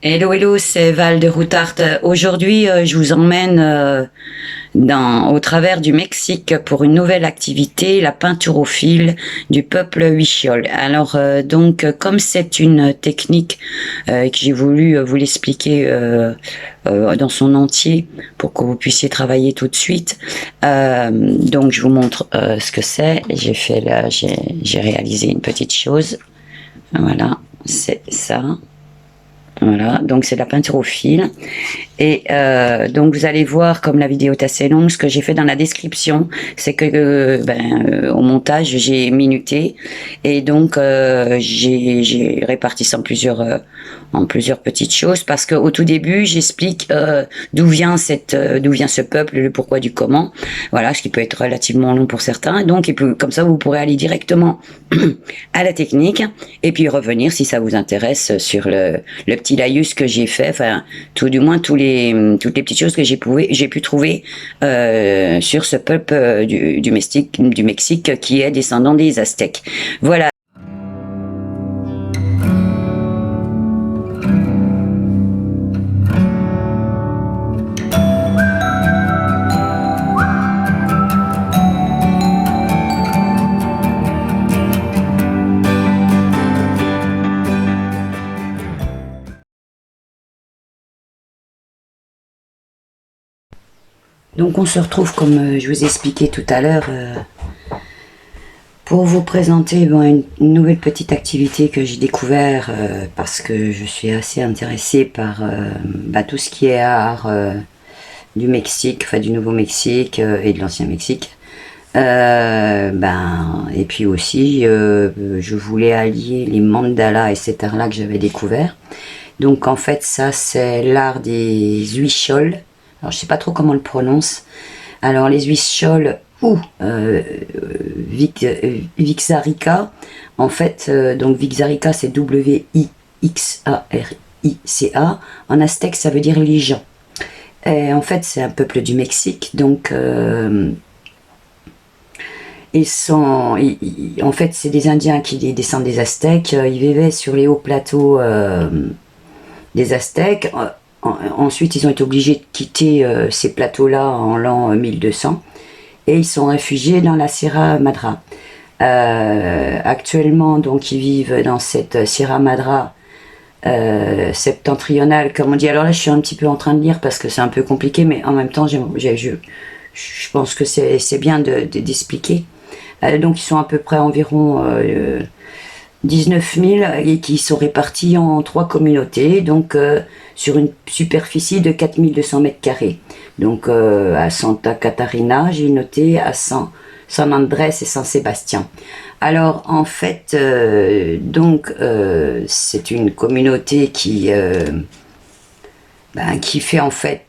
Hello, hello, c'est Val de Routart. Aujourd'hui, je vous emmène au travers du Mexique pour une nouvelle activité, la peinture au fil du peuple Huichol. Alors, comme c'est une technique que j'ai voulu vous l'expliquer dans son entier pour que vous puissiez travailler tout de suite, donc je vous montre ce que c'est. J'ai réalisé une petite chose. Voilà, c'est ça. Voilà, donc c'est de la peinture au fil. Et donc vous allez voir, comme la vidéo est assez longue, ce que j'ai fait dans la description, c'est que au montage j'ai minuté et donc j'ai réparti ça en plusieurs petites choses parce qu'au tout début j'explique d'où vient ce peuple, le pourquoi du comment. Voilà, ce qui peut être relativement long pour certains. Donc comme ça vous pourrez aller directement à la technique et puis revenir si ça vous intéresse sur le petit laïus que j'ai fait, enfin tout du moins toutes les petites choses que j'ai pu trouver sur ce peuple du Mexique qui est descendant des Aztèques. Voilà. Donc on se retrouve comme je vous ai expliqué tout à l'heure pour vous présenter une nouvelle petite activité que j'ai découvert parce que je suis assez intéressée par tout ce qui est art du Mexique, enfin du Nouveau-Mexique et de l'Ancien Mexique. Et puis aussi je voulais allier les mandalas et cet art là que j'avais découvert. Donc en fait ça c'est l'art des Huichols. Alors je sais pas trop comment on le prononce. Alors les Huichols ou Wixárika, en fait donc Wixárika c'est W-I-X-A-R-I-C-A, en aztèque ça veut dire les gens. Et en fait c'est un peuple du Mexique, donc en fait c'est des Indiens qui descendent des Aztèques, ils vivaient sur les hauts plateaux des Aztèques. Ensuite, ils ont été obligés de quitter ces plateaux-là en l'an 1200 et ils sont réfugiés dans la Sierra Madra. Actuellement, donc, ils vivent dans cette Sierra Madra septentrionale, comme on dit. Alors là, je suis un petit peu en train de lire parce que c'est un peu compliqué, mais en même temps, je pense que c'est bien d'expliquer. Donc, ils sont à peu près environ 19 000 et qui sont répartis en 3 communautés, donc sur une superficie de 4200 mètres carrés. Donc à Santa Catarina, j'ai noté, à San Andrés et San Sébastien. Alors en fait, c'est une communauté qui fait en fait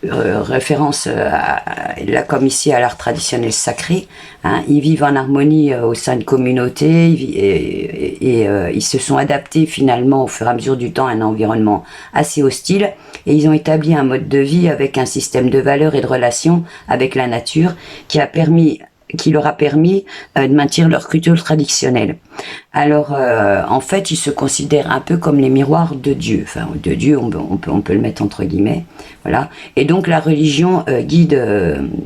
référence là comme ici à l'art traditionnel sacré, hein. Ils vivent en harmonie au sein de communautés et ils se sont adaptés finalement au fur et à mesure du temps à un environnement assez hostile et ils ont établi un mode de vie avec un système de valeurs et de relations avec la nature qui leur a permis de maintenir leur culture traditionnelle. Alors, en fait, ils se considèrent un peu comme les miroirs de Dieu. Enfin, de Dieu, on peut le mettre entre guillemets. Voilà. Et donc, la religion guide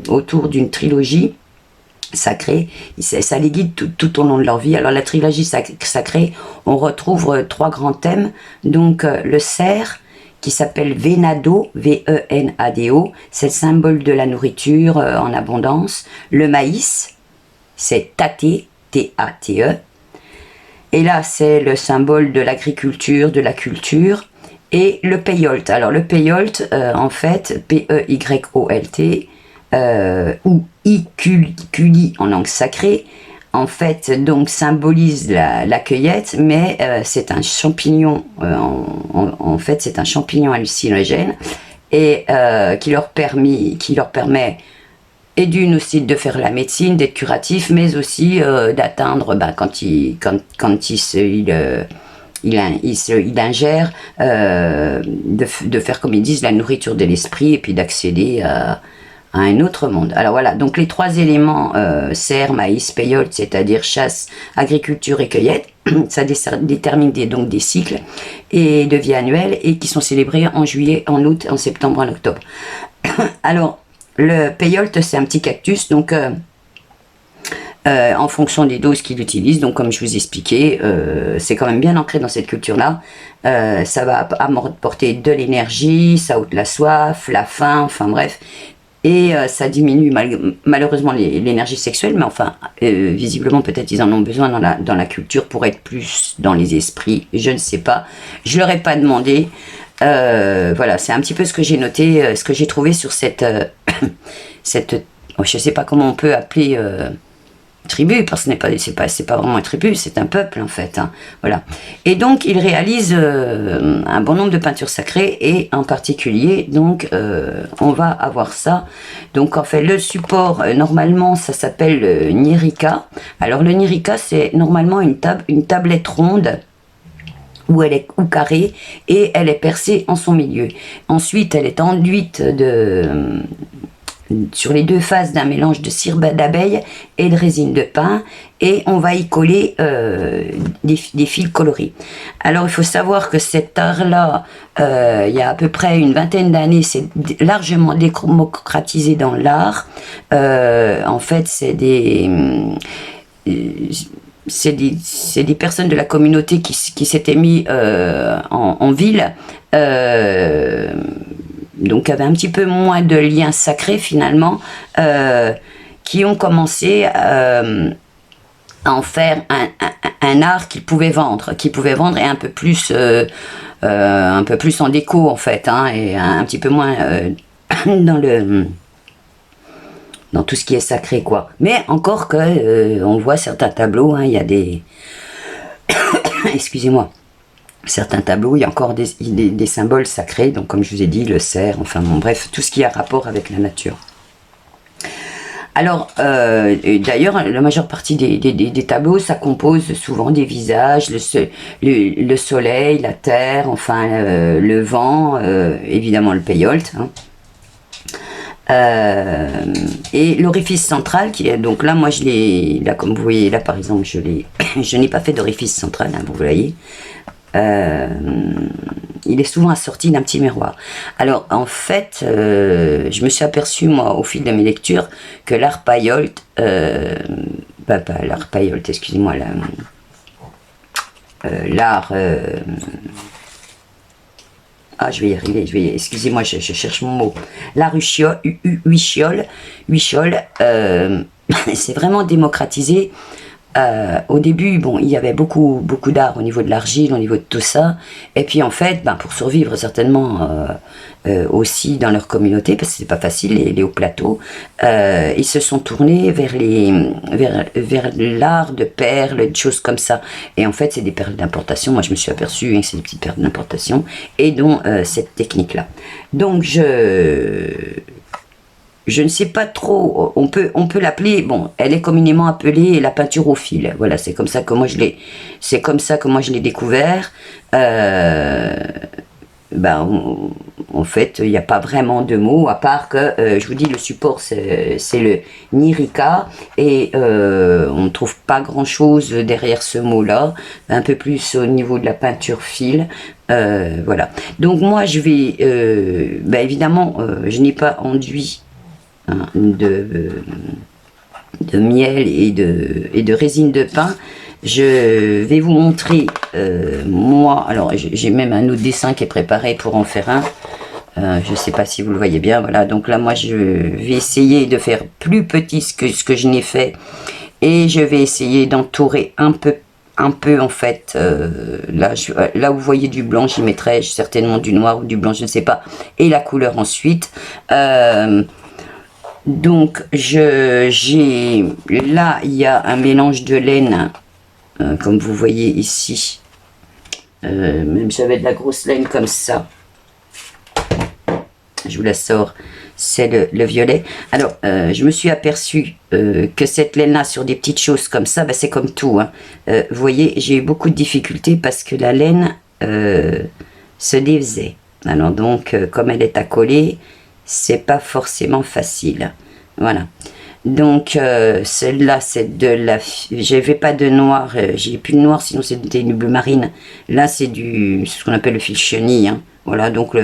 autour d'une trilogie sacrée. Ça les guide tout au long de leur vie. Alors, la trilogie sacrée, on retrouve 3 grands thèmes. Donc, le cerf, qui s'appelle Venado, V-E-N-A-D-O, c'est le symbole de la nourriture en abondance. Le maïs, c'est Tate, T-A-T-E. Et là, c'est le symbole de l'agriculture, de la culture. Et le peyote. Alors, le peyote, en fait, P-E-Y-O-L-T, ou Iculi en langue sacrée, en fait, donc symbolise la cueillette, mais c'est un champignon, en fait, c'est un champignon hallucinogène et qui leur permet et d'une aussi de faire la médecine, d'être curatif, mais aussi d'atteindre, quand il ingère, de faire, comme ils disent, la nourriture de l'esprit et puis d'accéder à à un autre monde. Alors voilà, donc les 3 éléments, serre, maïs, payolte, c'est-à-dire chasse, agriculture et cueillette, ça détermine donc des cycles et de vie annuels et qui sont célébrés en juillet, en août, en septembre, en octobre. Alors, le payolte, c'est un petit cactus, donc en fonction des doses qu'il utilise, donc comme je vous expliquais, c'est quand même bien ancré dans cette culture-là. Ça va apporter de l'énergie, ça ôte la soif, la faim, enfin bref. Et ça diminue malheureusement l'énergie sexuelle, mais enfin, visiblement peut-être ils en ont besoin dans la culture pour être plus dans les esprits, je ne sais pas. Je leur ai pas demandé. Voilà, c'est un petit peu ce que j'ai noté, ce que j'ai trouvé sur cette, je sais pas comment on peut appeler tribu, parce que c'est pas vraiment un tribu, c'est un peuple en fait, hein, voilà. Et donc il réalise un bon nombre de peintures sacrées et en particulier donc on va avoir ça. Donc en fait le support normalement ça s'appelle le nirika. Alors le nirika c'est normalement une tablette ronde où elle est carrée et elle est percée en son milieu. Ensuite elle est enduite sur les 2 faces d'un mélange de cire d'abeille et de résine de pin, et on va y coller des fils colorés. Alors il faut savoir que cet art-là, il y a à peu près une vingtaine d'années, c'est largement démocratisé dans l'art. En fait, c'est des personnes de la communauté qui s'étaient mis en ville, donc avait un petit peu moins de liens sacrés finalement, qui ont commencé à en faire un art qu'ils pouvaient vendre et un peu plus en déco en fait, hein, et un petit peu moins dans tout ce qui est sacré quoi. Mais encore que on voit certains tableaux, hein, il y a des excusez-moi, certains tableaux, il y a encore des symboles sacrés, donc comme je vous ai dit, le cerf, enfin bon, bref, tout ce qui a rapport avec la nature. Alors, d'ailleurs, la majeure partie des tableaux, ça compose souvent des visages, le soleil, la terre, enfin le vent, évidemment le payolte, hein. Et l'orifice central qui est donc là, moi je l'ai là, comme vous voyez là par exemple, je n'ai pas fait d'orifice central, hein, vous voyez. Il est souvent assorti d'un petit miroir. Alors en fait, je me suis aperçu moi au fil de mes lectures que l'art payolte, pas l'art payolte, excusez-moi, l'art je vais y arriver, excusez-moi, je cherche mon mot. La huichole, c'est vraiment démocratisé. Au début, bon, il y avait beaucoup d'art au niveau de l'argile, au niveau de tout ça. Et puis en fait, pour survivre certainement aussi dans leur communauté, parce que c'est pas facile, les hauts plateaux, ils se sont tournés vers l'art de perles, de choses comme ça. Et en fait, c'est des perles d'importation. Moi, je me suis aperçue que c'est des petites perles d'importation, et dont cette technique-là. Donc je ne sais pas trop, on peut l'appeler, bon, elle est communément appelée la peinture au fil. Voilà, c'est comme ça que moi je l'ai découvert. En fait, il n'y a pas vraiment de mots, à part que, je vous dis, le support c'est le nirika, et on ne trouve pas grand chose derrière ce mot-là, un peu plus au niveau de la peinture fil. Voilà. Donc moi je vais, évidemment, je n'ai pas enduit de miel et de résine de pin. Je vais vous montrer moi, alors j'ai même un autre dessin qui est préparé pour en faire un. Je ne sais pas si vous le voyez bien, voilà. Donc là moi je vais essayer de faire plus petit ce que je n'ai fait, et je vais essayer d'entourer un peu en fait, là où vous voyez du blanc, j'y mettrai certainement du noir ou du blanc, je ne sais pas, et la couleur ensuite. Donc là il y a un mélange de laine, comme vous voyez ici, même j'avais de la grosse laine comme ça, je vous la sors, c'est le violet. Alors je me suis aperçue que cette laine là sur des petites choses comme ça, c'est comme tout, hein. Vous voyez, j'ai eu beaucoup de difficultés parce que la laine se défaisait. Alors donc comme elle est à coller, c'est pas forcément facile. Voilà. Donc celle-là, c'est de la... J'avais pas de noir, j'ai plus de noir, sinon c'était du bleu marine. Là, c'est ce qu'on appelle le fil chenille. Hein. Voilà, donc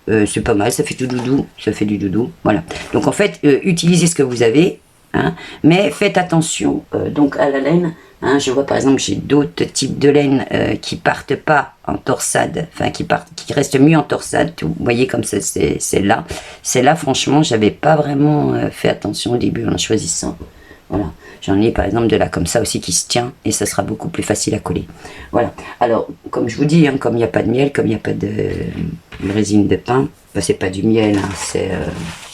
c'est pas mal, ça fait tout doudou, ça fait du doudou. Voilà. Donc en fait, utilisez ce que vous avez, hein, mais faites attention donc à la laine. Hein, je vois par exemple, j'ai d'autres types de laine qui partent pas en torsade, enfin qui restent mieux en torsade. Vous voyez comme ça, c'est celle-là. Celle-là, franchement, j'avais pas vraiment fait attention au début en choisissant. Voilà. J'en ai par exemple de là comme ça aussi qui se tient et ça sera beaucoup plus facile à coller. Voilà. Alors, comme je vous dis, hein, comme il n'y a pas de miel, comme il n'y a pas de résine de pain, ben, c'est pas du miel, hein, c'est,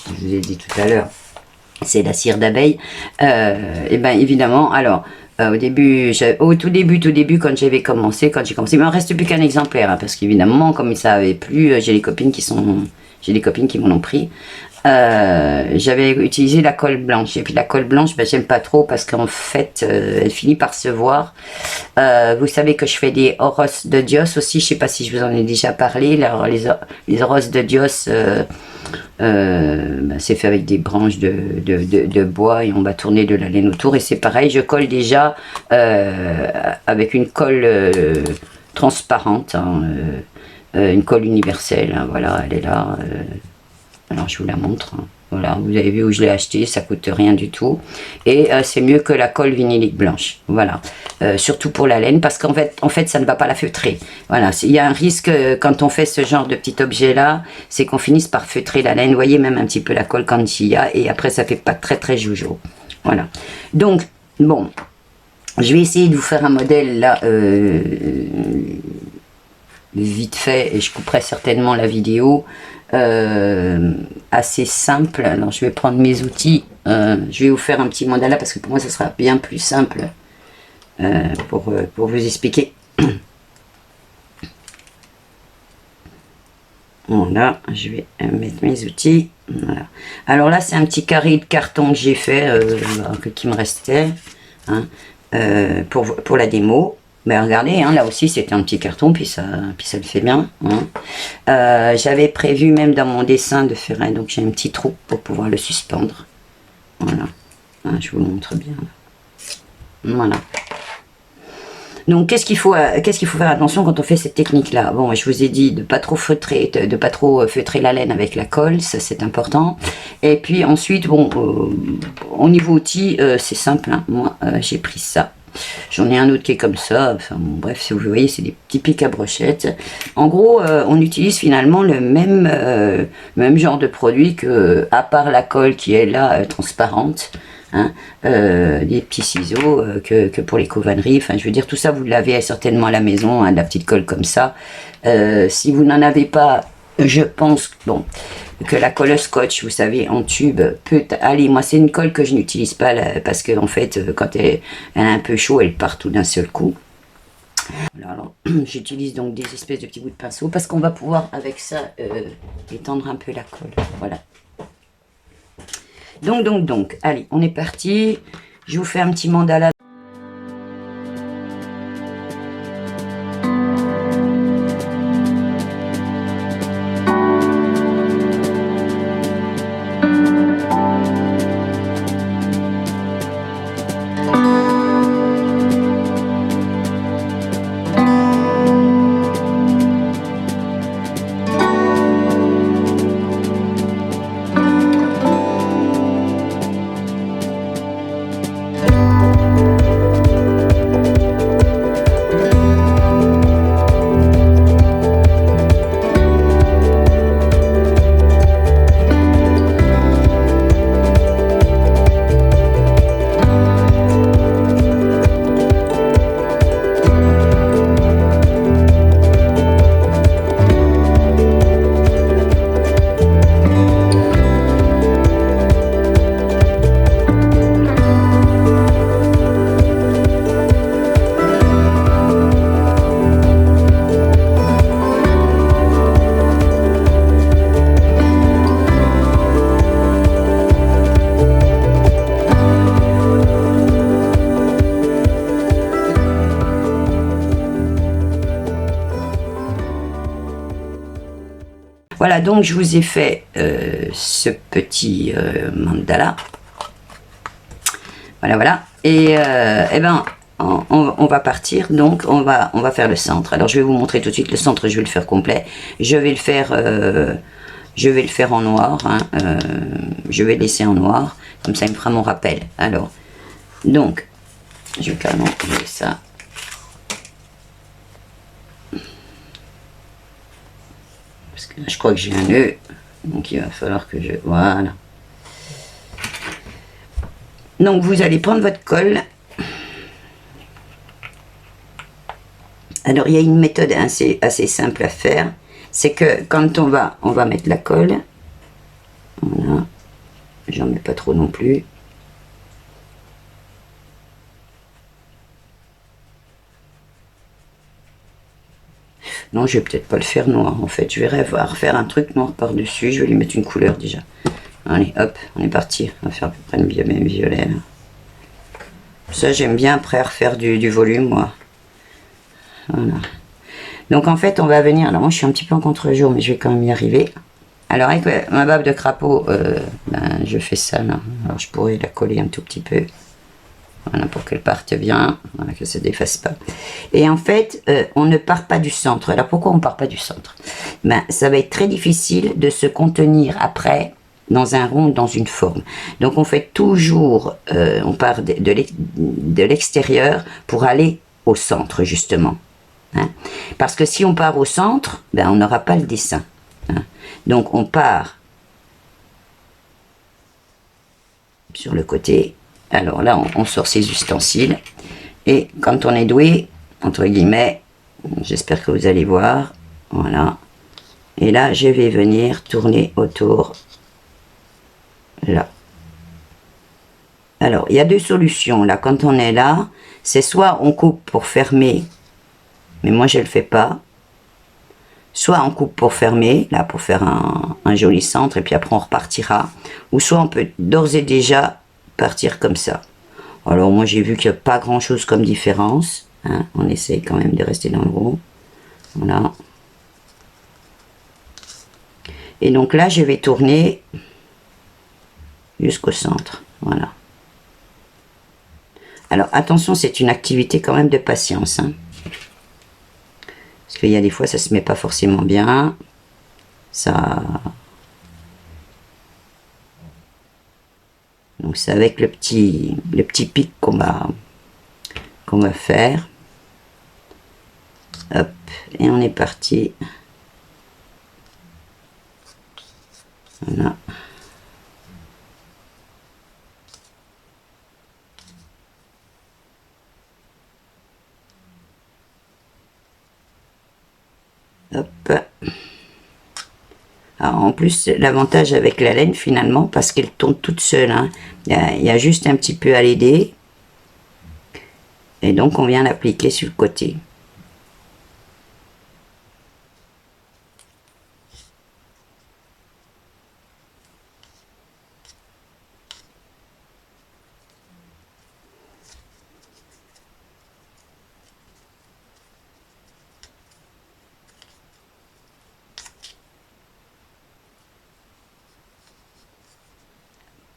je vous ai dit tout à l'heure, c'est la cire d'abeille. Et ben évidemment, alors. Au tout début, quand j'ai commencé, il me reste plus qu'un exemplaire, hein, parce qu'évidemment, comme ça avait plu, j'ai des copines qui m'en ont pris. J'avais utilisé la colle blanche, et puis la colle blanche, ben, j'aime pas trop parce qu'en fait, elle finit par se voir. Vous savez que je fais des oros de Dios aussi, je sais pas si je vous en ai déjà parlé. Les oros de Dios, ben, c'est fait avec des branches de bois et on va tourner de la laine autour, et c'est pareil, je colle déjà avec une colle transparente, hein, une colle universelle, hein, voilà, elle est là. Alors je vous la montre, hein. Voilà, vous avez vu où je l'ai acheté, ça coûte rien du tout. Et c'est mieux que la colle vinylique blanche. Voilà, surtout pour la laine, parce qu'en fait, ça ne va pas la feutrer. Voilà, il y a un risque quand on fait ce genre de petit objet là, c'est qu'on finisse par feutrer la laine. Vous voyez même un petit peu la colle quand il y a, et après ça fait pas très très joujou. Voilà. Donc bon, je vais essayer de vous faire un modèle là. Vite fait, et je couperai certainement la vidéo, assez simple. Alors je vais prendre mes outils, je vais vous faire un petit mandala parce que pour moi ça sera bien plus simple pour vous expliquer. Voilà, je vais mettre mes outils. Voilà. Alors là c'est un petit carré de carton que j'ai fait, qui me restait, hein, pour la démo. Ben regardez, hein, là aussi c'était un petit carton, puis ça le fait bien. Hein. J'avais prévu même dans mon dessin de faire donc j'ai un petit trou pour pouvoir le suspendre. Voilà, hein, je vous montre bien. Voilà. Donc qu'est-ce qu'il faut faire attention quand on fait cette technique là? Bon, je vous ai dit de pas trop feutrer, la laine avec la colle, ça c'est important. Et puis ensuite, bon, au niveau outil, c'est simple, hein. Moi j'ai pris ça. J'en ai un autre qui est comme ça, enfin bon, bref, si vous voyez, c'est des petits pics à brochettes. En gros, on utilise finalement le même genre de produit que, à part la colle qui est là, transparente, hein, des petits ciseaux que pour les covanneries, enfin je veux dire, tout ça vous l'avez certainement à la maison, hein, de la petite colle comme ça. Si vous n'en avez pas, je pense, bon, que la colle scotch, vous savez, en tube, peut aller. Moi, c'est une colle que je n'utilise pas là, parce que en fait, quand elle a un peu chaud, elle part tout d'un seul coup. Alors, j'utilise donc des espèces de petits bouts de pinceau parce qu'on va pouvoir avec ça étendre un peu la colle. Voilà. Donc, allez, on est parti. Je vous fais un petit mandala. Voilà, donc je vous ai fait ce petit mandala. Voilà, voilà. Et eh ben, on va partir, donc on va faire le centre. Alors je vais vous montrer tout de suite le centre, je vais le faire complet. Je vais le faire en noir, hein, je vais laisser en noir, comme ça il me fera mon rappel. Alors, donc, je vais carrément enlever ça. Parce que je crois que j'ai un nœud, donc il va falloir que je... Voilà. Donc vous allez prendre votre colle. Alors il y a une méthode assez simple à faire. C'est que quand on va mettre la colle, voilà, j'en mets pas trop non plus. Non, je vais peut-être pas le faire noir en fait. Je vais refaire un truc noir par-dessus. Je vais lui mettre une couleur déjà. Allez, hop, on est parti. On va faire à peu près le même violet. Là. Ça, j'aime bien après refaire du volume, moi. Voilà. Donc en fait, on va venir. Alors moi, je suis un petit peu en contre-jour, mais je vais quand même y arriver. Alors avec ma bave de crapaud, ben, je fais ça là. Alors je pourrais la coller un tout petit peu. Voilà, pour qu'elle parte bien, voilà, que ça ne défasse pas. Et en fait, on ne part pas du centre. Alors pourquoi on ne part pas du centre? Ben, ça va être très difficile de se contenir après dans un rond, dans une forme. Donc on fait toujours, on part de l'extérieur pour aller au centre justement. Hein? Parce que si on part au centre, ben, on n'aura pas le dessin. Hein? Donc on part sur le côté. Alors là, on sort ses ustensiles. Et quand on est doué, entre guillemets, j'espère que vous allez voir. Voilà. Et là, je vais venir tourner autour. Là. Alors, il y a deux solutions. Là, quand on est là, c'est soit on coupe pour fermer, mais moi, je ne le fais pas. Soit on coupe pour fermer, là, pour faire un joli centre, et puis après, on repartira. Ou soit on peut d'ores et déjà partir comme ça. Alors moi j'ai vu qu'il n'y a pas grand chose comme différence, hein. On essaye quand même de rester dans le rond, voilà. Et donc là je vais tourner jusqu'au centre, voilà. Alors attention, c'est une activité quand même de patience, hein. Parce qu'il y a des fois ça se met pas forcément bien, ça... Donc c'est avec le petit pic qu'on va faire. Hop, et on est parti. Voilà. Hop. Alors, en plus, l'avantage avec la laine, finalement, parce qu'elle tourne toute seule, hein, il y a juste un petit peu à l'aider. Et donc, on vient l'appliquer sur le côté.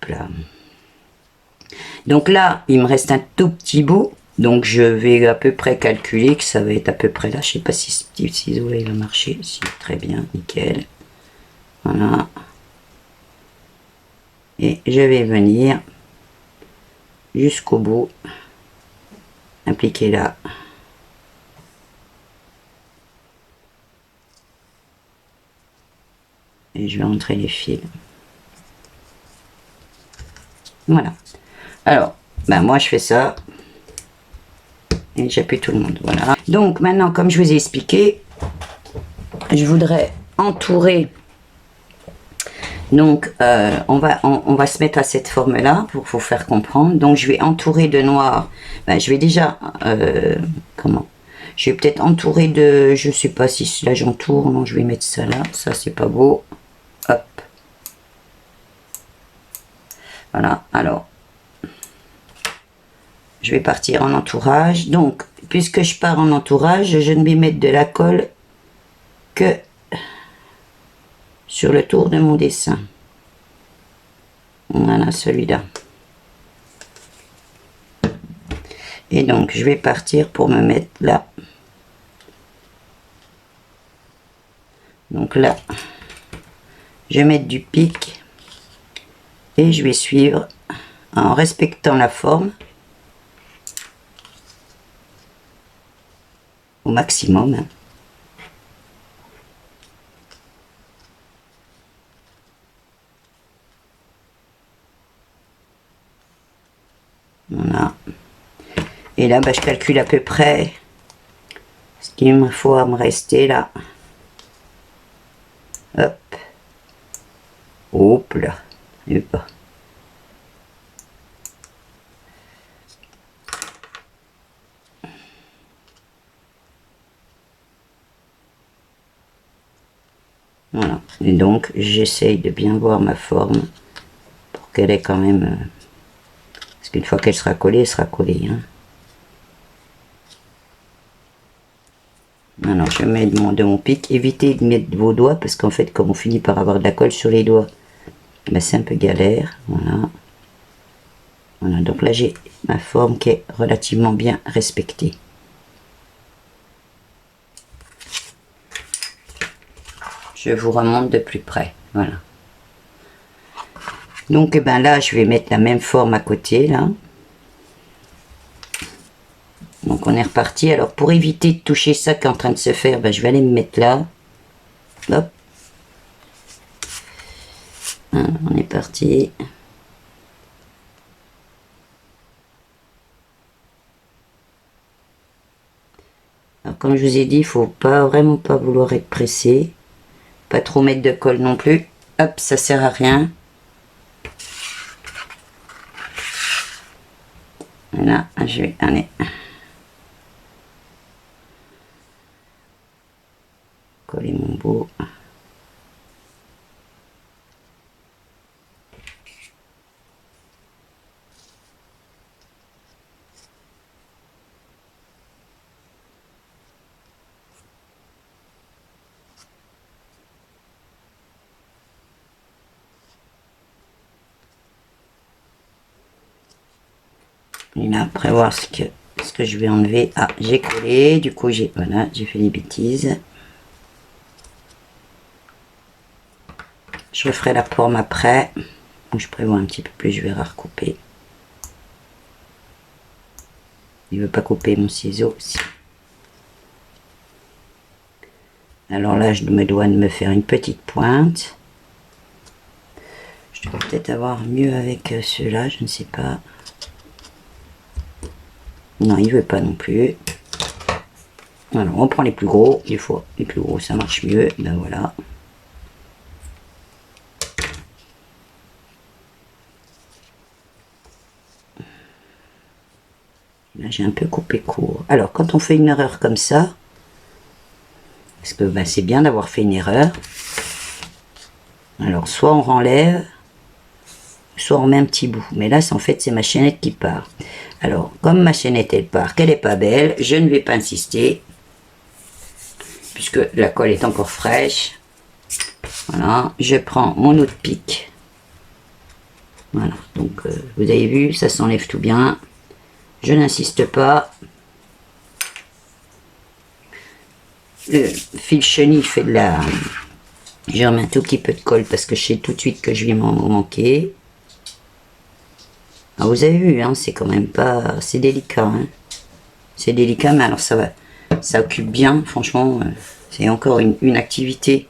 Là. Donc là, il me reste un tout petit bout. Donc je vais à peu près calculer que ça va être à peu près là. Je sais pas si ce petit ciseau là, il a marché. Si, très bien, nickel. Voilà. Et je vais venir jusqu'au bout. Appliquer là. Et je vais entrer les fils. Voilà. Alors, ben moi je fais ça. Et j'appuie tout le monde. Voilà. Donc maintenant, comme je vous ai expliqué, je voudrais entourer. Donc on va se mettre à cette forme là pour vous faire comprendre. Donc je vais entourer de noir. Ben, je vais déjà comment? Je vais peut-être entourer de, je sais pas si là j'entoure. Non, je vais mettre ça là. Ça c'est pas beau. Hop. Voilà. Alors. Je vais partir en entourage. Donc, puisque je pars en entourage, je ne vais mettre de la colle que sur le tour de mon dessin. Voilà, celui-là. Et donc, je vais partir pour me mettre là. Donc là, je vais mettre du pic et je vais suivre en respectant la forme au maximum. Hein. Voilà. Et là, bah, je calcule à peu près ce qu'il me faut à me rester là. Hop. Hop là. Et pas. Voilà. Et donc, j'essaye de bien voir ma forme pour qu'elle ait quand même... parce qu'une fois qu'elle sera collée, elle sera collée. Hein. Alors, je mets de mon pic. Évitez de mettre vos doigts parce qu'en fait, comme on finit par avoir de la colle sur les doigts, ben, c'est un peu galère. Voilà. Voilà. Donc là, j'ai ma forme qui est relativement bien respectée. Je vous remonte de plus près. Voilà. Donc, eh ben là, je vais mettre la même forme à côté, là. Donc, on est reparti. Alors, pour éviter de toucher ça qui est en train de se faire, ben, je vais aller me mettre là. Hop. Voilà, on est parti. Alors, comme je vous ai dit, il faut pas vraiment pas vouloir être pressé. Pas trop mettre de colle non plus. Hop, ça sert à rien. Voilà, je vais aller coller mon bout. Et là, après voir ce que je vais enlever. Ah, j'ai collé, du coup voilà, j'ai fait des bêtises. Je referai la forme après. Donc, je prévois un petit peu plus, je vais recouper. Il veut pas couper mon ciseau. Si. Alors là, je me dois de me faire une petite pointe. Je dois peut-être avoir mieux avec ceux-là, je ne sais pas. Non, il veut pas non plus. Alors, on prend les plus gros. Des fois, les plus gros, ça marche mieux. Ben voilà. Là, j'ai un peu coupé court. Alors, quand on fait une erreur comme ça, parce que ben, c'est bien d'avoir fait une erreur. Alors, soit on renlève, soit on met un petit bout. Mais là, en fait, c'est ma chaînette qui part. Alors, comme ma chaînette, elle part, qu'elle n'est pas belle, je ne vais pas insister. Puisque la colle est encore fraîche. Voilà, je prends mon autre pic. Voilà, donc vous avez vu, ça s'enlève tout bien. Je n'insiste pas. Le fil chenille fait de la... Je remets un tout petit peu de colle parce que je sais tout de suite que je vais m'en manquer. Alors vous avez vu, hein, c'est quand même pas... C'est délicat. Hein. C'est délicat, mais alors ça va. Ça occupe bien, franchement. C'est encore une activité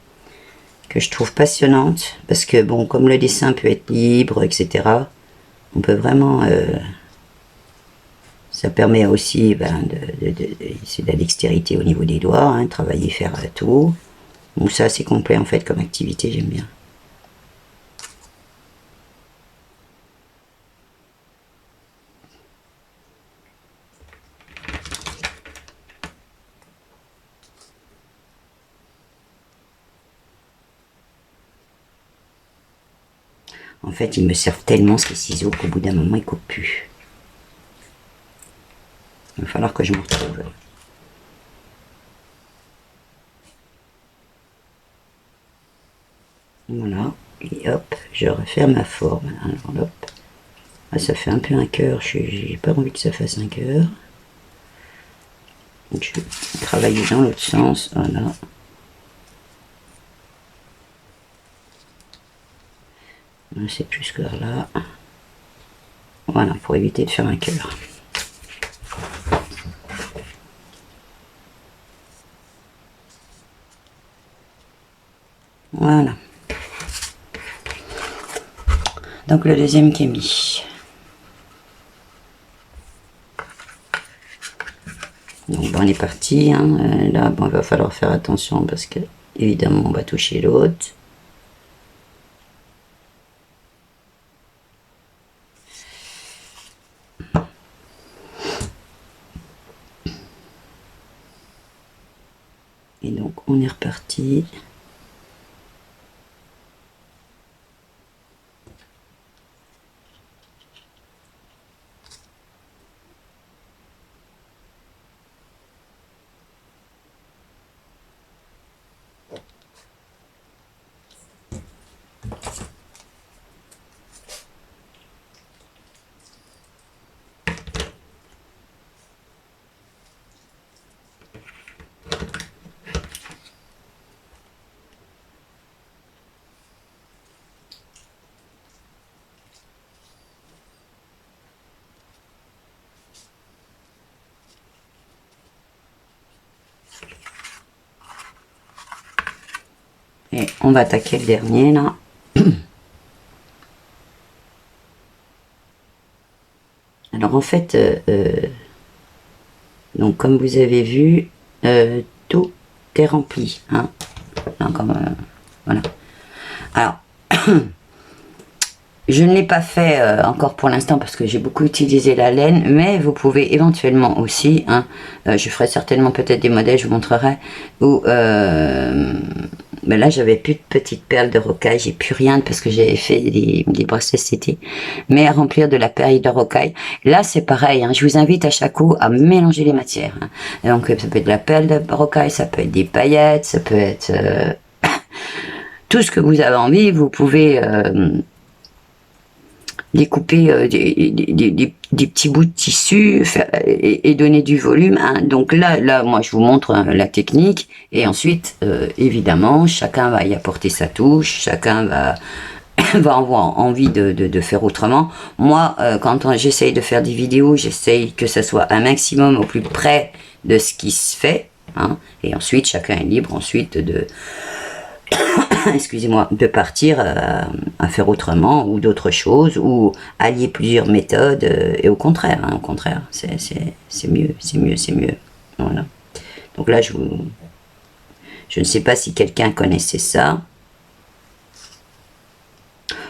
que je trouve passionnante. Parce que, bon, comme le dessin peut être libre, etc., on peut vraiment... ça permet aussi de la dextérité au niveau des doigts, hein, travailler, faire tout. Donc ça, c'est complet en fait comme activité, j'aime bien. En fait, ils me servent tellement ces ciseaux qu'au bout d'un moment, ils ne coupent plus. Il va falloir que je me retrouve. Voilà, et hop, je refais ma forme. Alors, hop. Ah, ça fait un peu un cœur, j'ai pas envie que ça fasse un cœur. Donc je vais travailler dans l'autre sens, voilà. C'est plus que là. Voilà, pour éviter de faire un cœur. Voilà. Donc le deuxième qui est mis. Donc bon, on est parti. Hein. Là, bon, il va falloir faire attention parce que évidemment on va toucher l'autre. Et donc on est reparti. Et on va attaquer le dernier là. Alors en fait, donc comme vous avez vu, tout est rempli. Hein. Voilà. Alors, je ne l'ai pas fait encore pour l'instant parce que j'ai beaucoup utilisé la laine, mais vous pouvez éventuellement aussi, hein, je ferai certainement peut-être des modèles, je vous montrerai, où ben là j'avais plus de petites perles de rocaille, j'ai plus rien parce que j'avais fait des bracelets CT, mais à remplir de la perle de rocaille. Là c'est pareil, hein, je vous invite à chaque coup à mélanger les matières. Hein. Donc ça peut être de la perle de rocaille, ça peut être des paillettes, ça peut être tout ce que vous avez envie, vous pouvez découper des petits bouts de tissu et donner du volume. Hein. Donc là, moi, je vous montre hein, la technique. Et ensuite, évidemment, chacun va y apporter sa touche. Chacun va, va avoir envie de faire autrement. Moi, quand j'essaye de faire des vidéos, j'essaye que ça soit un maximum au plus près de ce qui se fait. Hein. Et ensuite, chacun est libre ensuite de excusez-moi, de partir à faire autrement ou d'autres choses ou allier plusieurs méthodes et au contraire, hein, au contraire, c'est mieux, c'est mieux, c'est mieux. Voilà. Donc là, je ne sais pas si quelqu'un connaissait ça.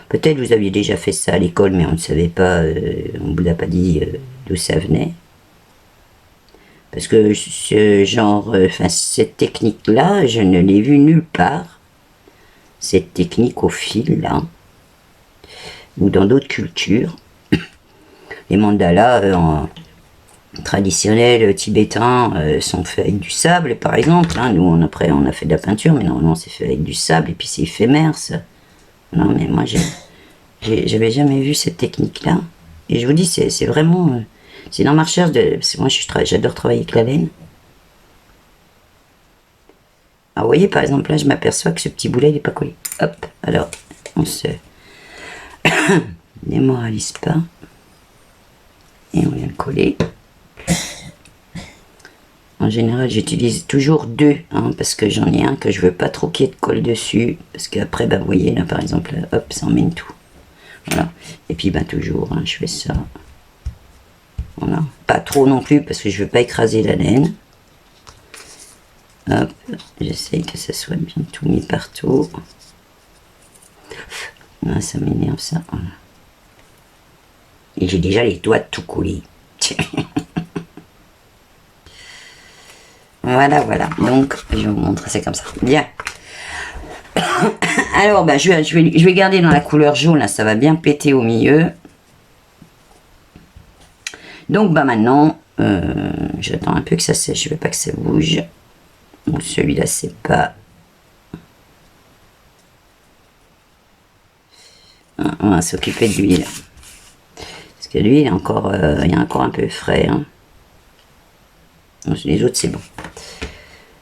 Peut-être vous aviez déjà fait ça à l'école, mais on ne savait pas, on ne vous a pas dit d'où ça venait. Parce que ce genre, enfin cette technique-là, je ne l'ai vue nulle part. Cette technique au fil là, ou dans d'autres cultures. Les mandalas traditionnels tibétains sont faits avec du sable par exemple. Hein. Nous après on a fait de la peinture, mais normalement c'est fait avec du sable et puis c'est éphémère ça. Non mais moi j'avais jamais vu cette technique là. Et je vous dis c'est vraiment c'est dans ma recherche de. Parce que moi j'adore travailler avec la laine. Alors, vous voyez, par exemple, là, je m'aperçois que ce petit boulet, il n'est pas collé. Hop, alors, on se démoralise pas. Et on vient le coller. En général, j'utilise toujours deux, hein, parce que j'en ai un que je veux pas trop qu'il y ait de colle dessus. Parce qu'après, bah, vous voyez, là, par exemple, là, hop, ça emmène tout. Voilà. Et puis, bah, toujours, hein, je fais ça. Voilà. Pas trop non plus, parce que je veux pas écraser la laine. Hop, j'essaye que ça soit bien tout mis partout. Ah, ça m'énerve ça. Voilà. Et j'ai déjà les doigts tout collés. Voilà, voilà. Donc, je vais vous montrer ça comme ça. Bien. Alors, bah, je vais garder dans la couleur jaune. Là, ça va bien péter au milieu. Donc, bah maintenant, j'attends un peu que ça sèche. Je veux pas que ça bouge. Donc celui-là c'est pas. On va s'occuper de lui, là. Parce que lui, il est encore un peu frais. Hein. Les autres, c'est bon.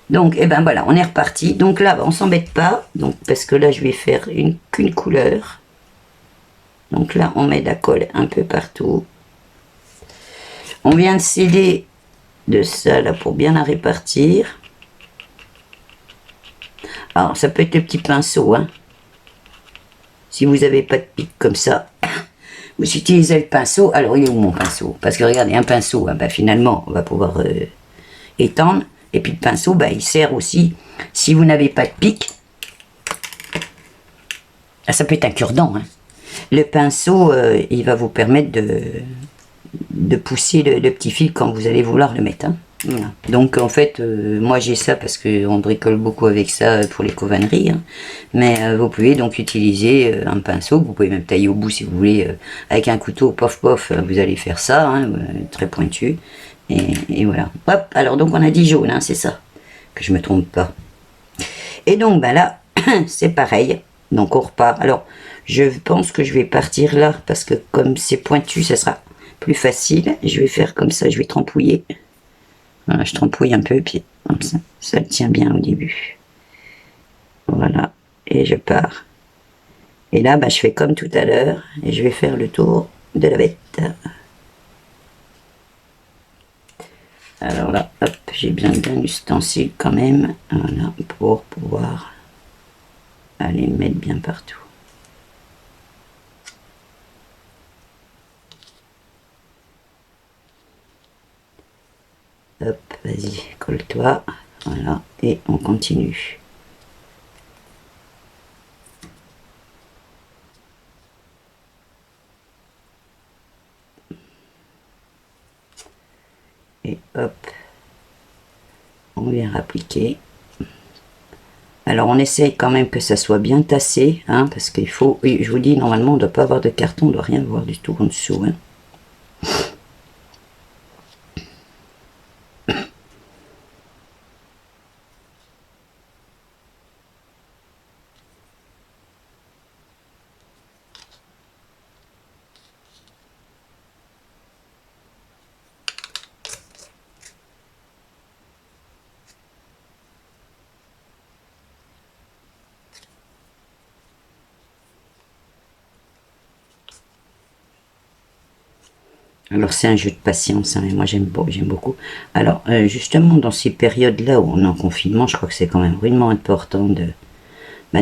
Donc, et ben voilà, on est reparti. Donc là, on s'embête pas. Donc, parce que là, je vais faire qu'une couleur. Donc là, on met de la colle un peu partout. On vient de sceller de ça, là, pour bien la répartir. Alors, ça peut être le petit pinceau, hein. Si vous n'avez pas de pic comme ça, vous utilisez le pinceau. Alors, il est où mon pinceau? Parce que regardez, un pinceau, hein, bah, finalement, on va pouvoir étendre. Et puis le pinceau, bah, il sert aussi, si vous n'avez pas de pic, ah, ça peut être un cure-dent. Hein. Le pinceau, il va vous permettre de pousser le petit fil quand vous allez vouloir le mettre. Hein. Voilà. Donc en fait, moi j'ai ça parce qu'on bricole beaucoup avec ça pour les covanneries. Hein. Mais vous pouvez donc utiliser un pinceau, vous pouvez même tailler au bout si vous voulez, avec un couteau, pof pof, vous allez faire ça, hein, très pointu. Et voilà. Hop, alors donc on a dit jaune, hein, c'est ça. Que je me trompe pas. Et donc ben là, c'est pareil. Donc on repart. Alors, je pense que je vais partir là, parce que comme c'est pointu, ça sera plus facile. Je vais faire comme ça, je vais trempouiller. Voilà, je trempouille un peu, puis comme ça le tient bien au début. Voilà, et je pars. Et là, ben, je fais comme tout à l'heure, et je vais faire le tour de la bête. Alors là, hop, j'ai besoin d'un ustensile quand même, voilà, pour pouvoir aller le mettre bien partout. Hop, vas-y, colle-toi, voilà, et on continue. Et hop, on vient appliquer. Alors on essaye quand même que ça soit bien tassé, hein, parce qu'il faut, oui, je vous dis, normalement on ne doit pas avoir de carton, on ne doit rien voir du tout en dessous. Hein. Alors c'est un jeu de patience, hein, mais moi j'aime beaucoup. Alors justement dans ces périodes-là où on est en confinement, je crois que c'est quand même vraiment important de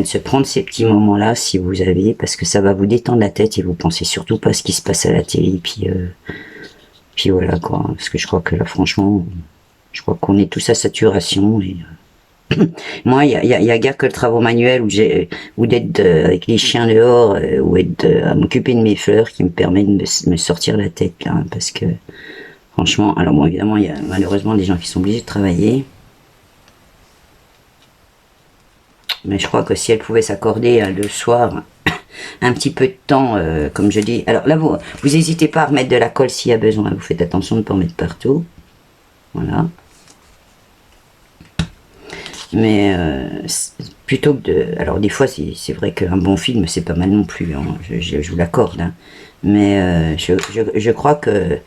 se prendre ces petits moments-là si vous avez, parce que ça va vous détendre la tête et vous pensez surtout pas à ce qui se passe à la télé, puis voilà quoi, parce que je crois que là franchement, je crois qu'on est tous à saturation et moi, il y a guère que le travail manuel ou d'être avec les chiens dehors ou être à m'occuper de mes fleurs qui me permet de me sortir la tête là, hein, parce que franchement, alors bon, évidemment, il y a malheureusement des gens qui sont obligés de travailler, mais je crois que si elle pouvait s'accorder le soir un petit peu de temps, comme je dis, alors là vous n'hésitez pas à remettre de la colle s'il y a besoin, vous faites attention de ne pas en mettre partout, voilà. Mais plutôt que de... Alors des fois c'est vrai qu'un bon film c'est pas mal non plus, hein, je vous l'accorde, hein, mais je crois que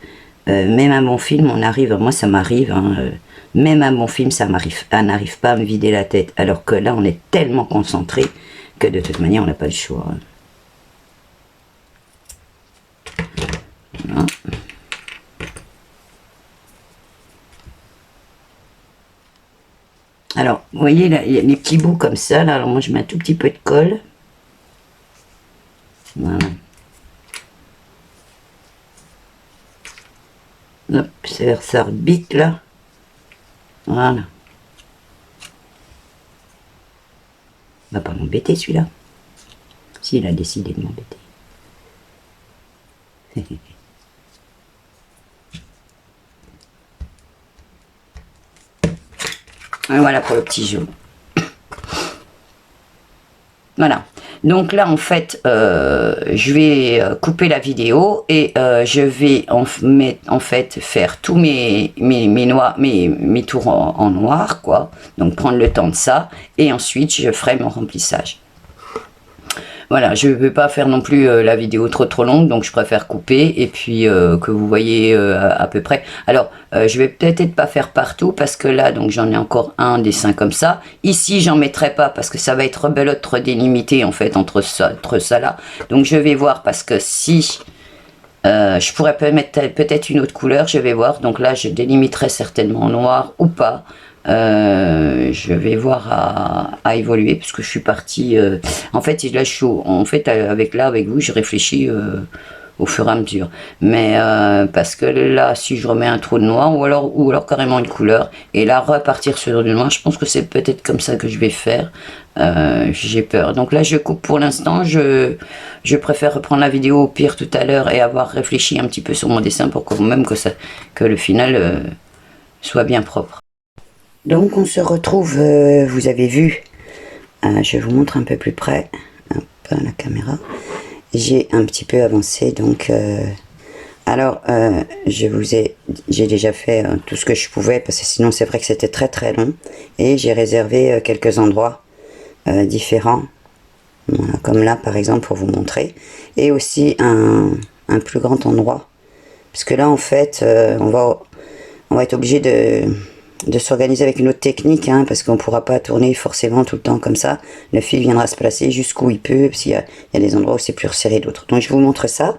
même un bon film on arrive, moi ça m'arrive, hein, même un bon film ça n'arrive pas à me vider la tête, alors que là on est tellement concentré que de toute manière on n'a pas le choix. Hein. Voilà. Alors, vous voyez, là, il y a les petits bouts comme ça, là, alors moi je mets un tout petit peu de colle. Voilà. Hop, ça rebite là. Voilà. Il va pas m'embêter celui-là. S'il a décidé de m'embêter. Et voilà pour le petit jaune. Voilà. Donc là, en fait, je vais couper la vidéo et je vais en fait faire tous mes tours en noir, quoi. Donc prendre le temps de ça et ensuite je ferai mon remplissage. Voilà, je ne vais pas faire non plus la vidéo trop longue, donc je préfère couper et puis que vous voyez à peu près. Alors, je vais peut-être pas faire partout parce que là, donc j'en ai encore un dessin comme ça. Ici, j'en mettrai pas parce que ça va être rebelote, trop délimité en fait entre ça là. Donc je vais voir parce que si je pourrais mettre peut-être une autre couleur, je vais voir. Donc là, je délimiterai certainement en noir ou pas. Je vais voir à évoluer puisque je suis partie. En fait, là, je suis avec vous, je réfléchis au fur et à mesure. Mais parce que là, si je remets un trou de noir ou alors carrément une couleur et là repartir sur du noir, je pense que c'est peut-être comme ça que je vais faire. J'ai peur. Donc là, je coupe pour l'instant. Je préfère reprendre la vidéo au pire tout à l'heure et avoir réfléchi un petit peu sur mon dessin pour que le final soit bien propre. Donc on se retrouve, vous avez vu, je vous montre un peu plus près, un peu à la caméra, j'ai un petit peu avancé, donc alors j'ai déjà fait tout ce que je pouvais, parce que sinon c'est vrai que c'était très long, et j'ai réservé quelques endroits différents, voilà, comme là par exemple pour vous montrer, et aussi un plus grand endroit, parce que là en fait on va être obligé de s'organiser avec une autre technique, hein, parce qu'on ne pourra pas tourner forcément tout le temps comme ça. Le fil viendra se placer jusqu'où il peut, parce qu'il y a des endroits où c'est plus resserré d'autres. Donc je vous montre ça.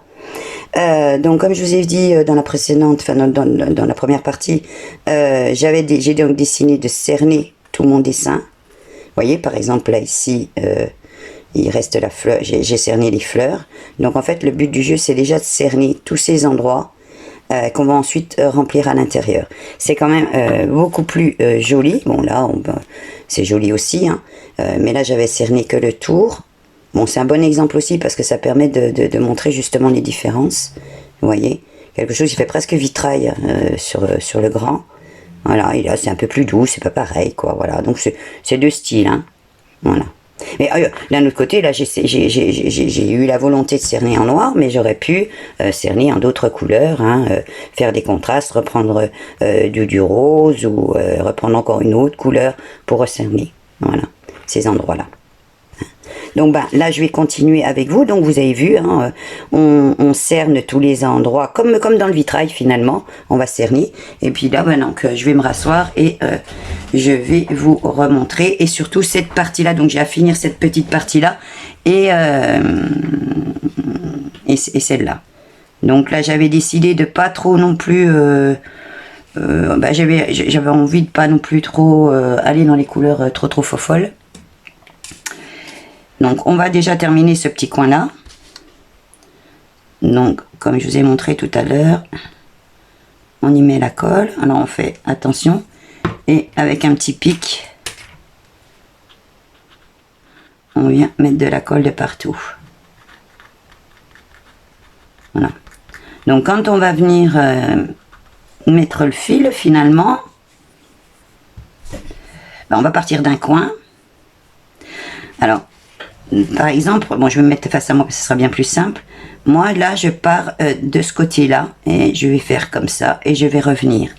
Donc comme je vous ai dit dans la précédente, enfin dans la première partie, j'ai donc décidé de cerner tout mon dessin. Vous voyez, par exemple là ici, il reste la fleur, j'ai cerné les fleurs. Donc en fait le but du jeu c'est déjà de cerner tous ces endroits qu'on va ensuite remplir à l'intérieur. C'est quand même beaucoup plus joli. Bon là, c'est joli aussi, hein. Mais là j'avais cerné que le tour. Bon, c'est un bon exemple aussi parce que ça permet de montrer justement les différences. Vous voyez, quelque chose qui fait presque vitrail sur le grand. Voilà, et là c'est un peu plus doux, c'est pas pareil, quoi. Voilà, donc c'est deux styles, hein. Voilà. Mais d'un autre côté, là, j'ai eu la volonté de cerner en noir, mais j'aurais pu cerner en d'autres couleurs, hein, faire des contrastes, reprendre du rose ou reprendre encore une autre couleur pour recerner. Voilà, ces endroits-là. Donc là, je vais continuer avec vous. Donc vous avez vu, hein, on cerne tous les endroits, comme dans le vitrail finalement, on va cerner. Et puis là, donc, je vais me rasseoir et je vais vous remontrer. Et surtout cette partie-là, donc j'ai à finir cette petite partie-là et celle-là. Donc là, j'avais décidé de pas trop non plus... j'avais envie de pas non plus trop aller dans les couleurs trop folles. Donc on va déjà terminer ce petit coin là. Donc comme je vous ai montré tout à l'heure, on y met la colle. Alors on fait attention et avec un petit pic, on vient mettre de la colle de partout. Voilà. Donc quand on va venir mettre le fil finalement, on va partir d'un coin. Alors par exemple, bon, je vais me mettre face à moi parce que ce sera bien plus simple. Moi, là, je pars de ce côté-là et je vais faire comme ça et je vais revenir.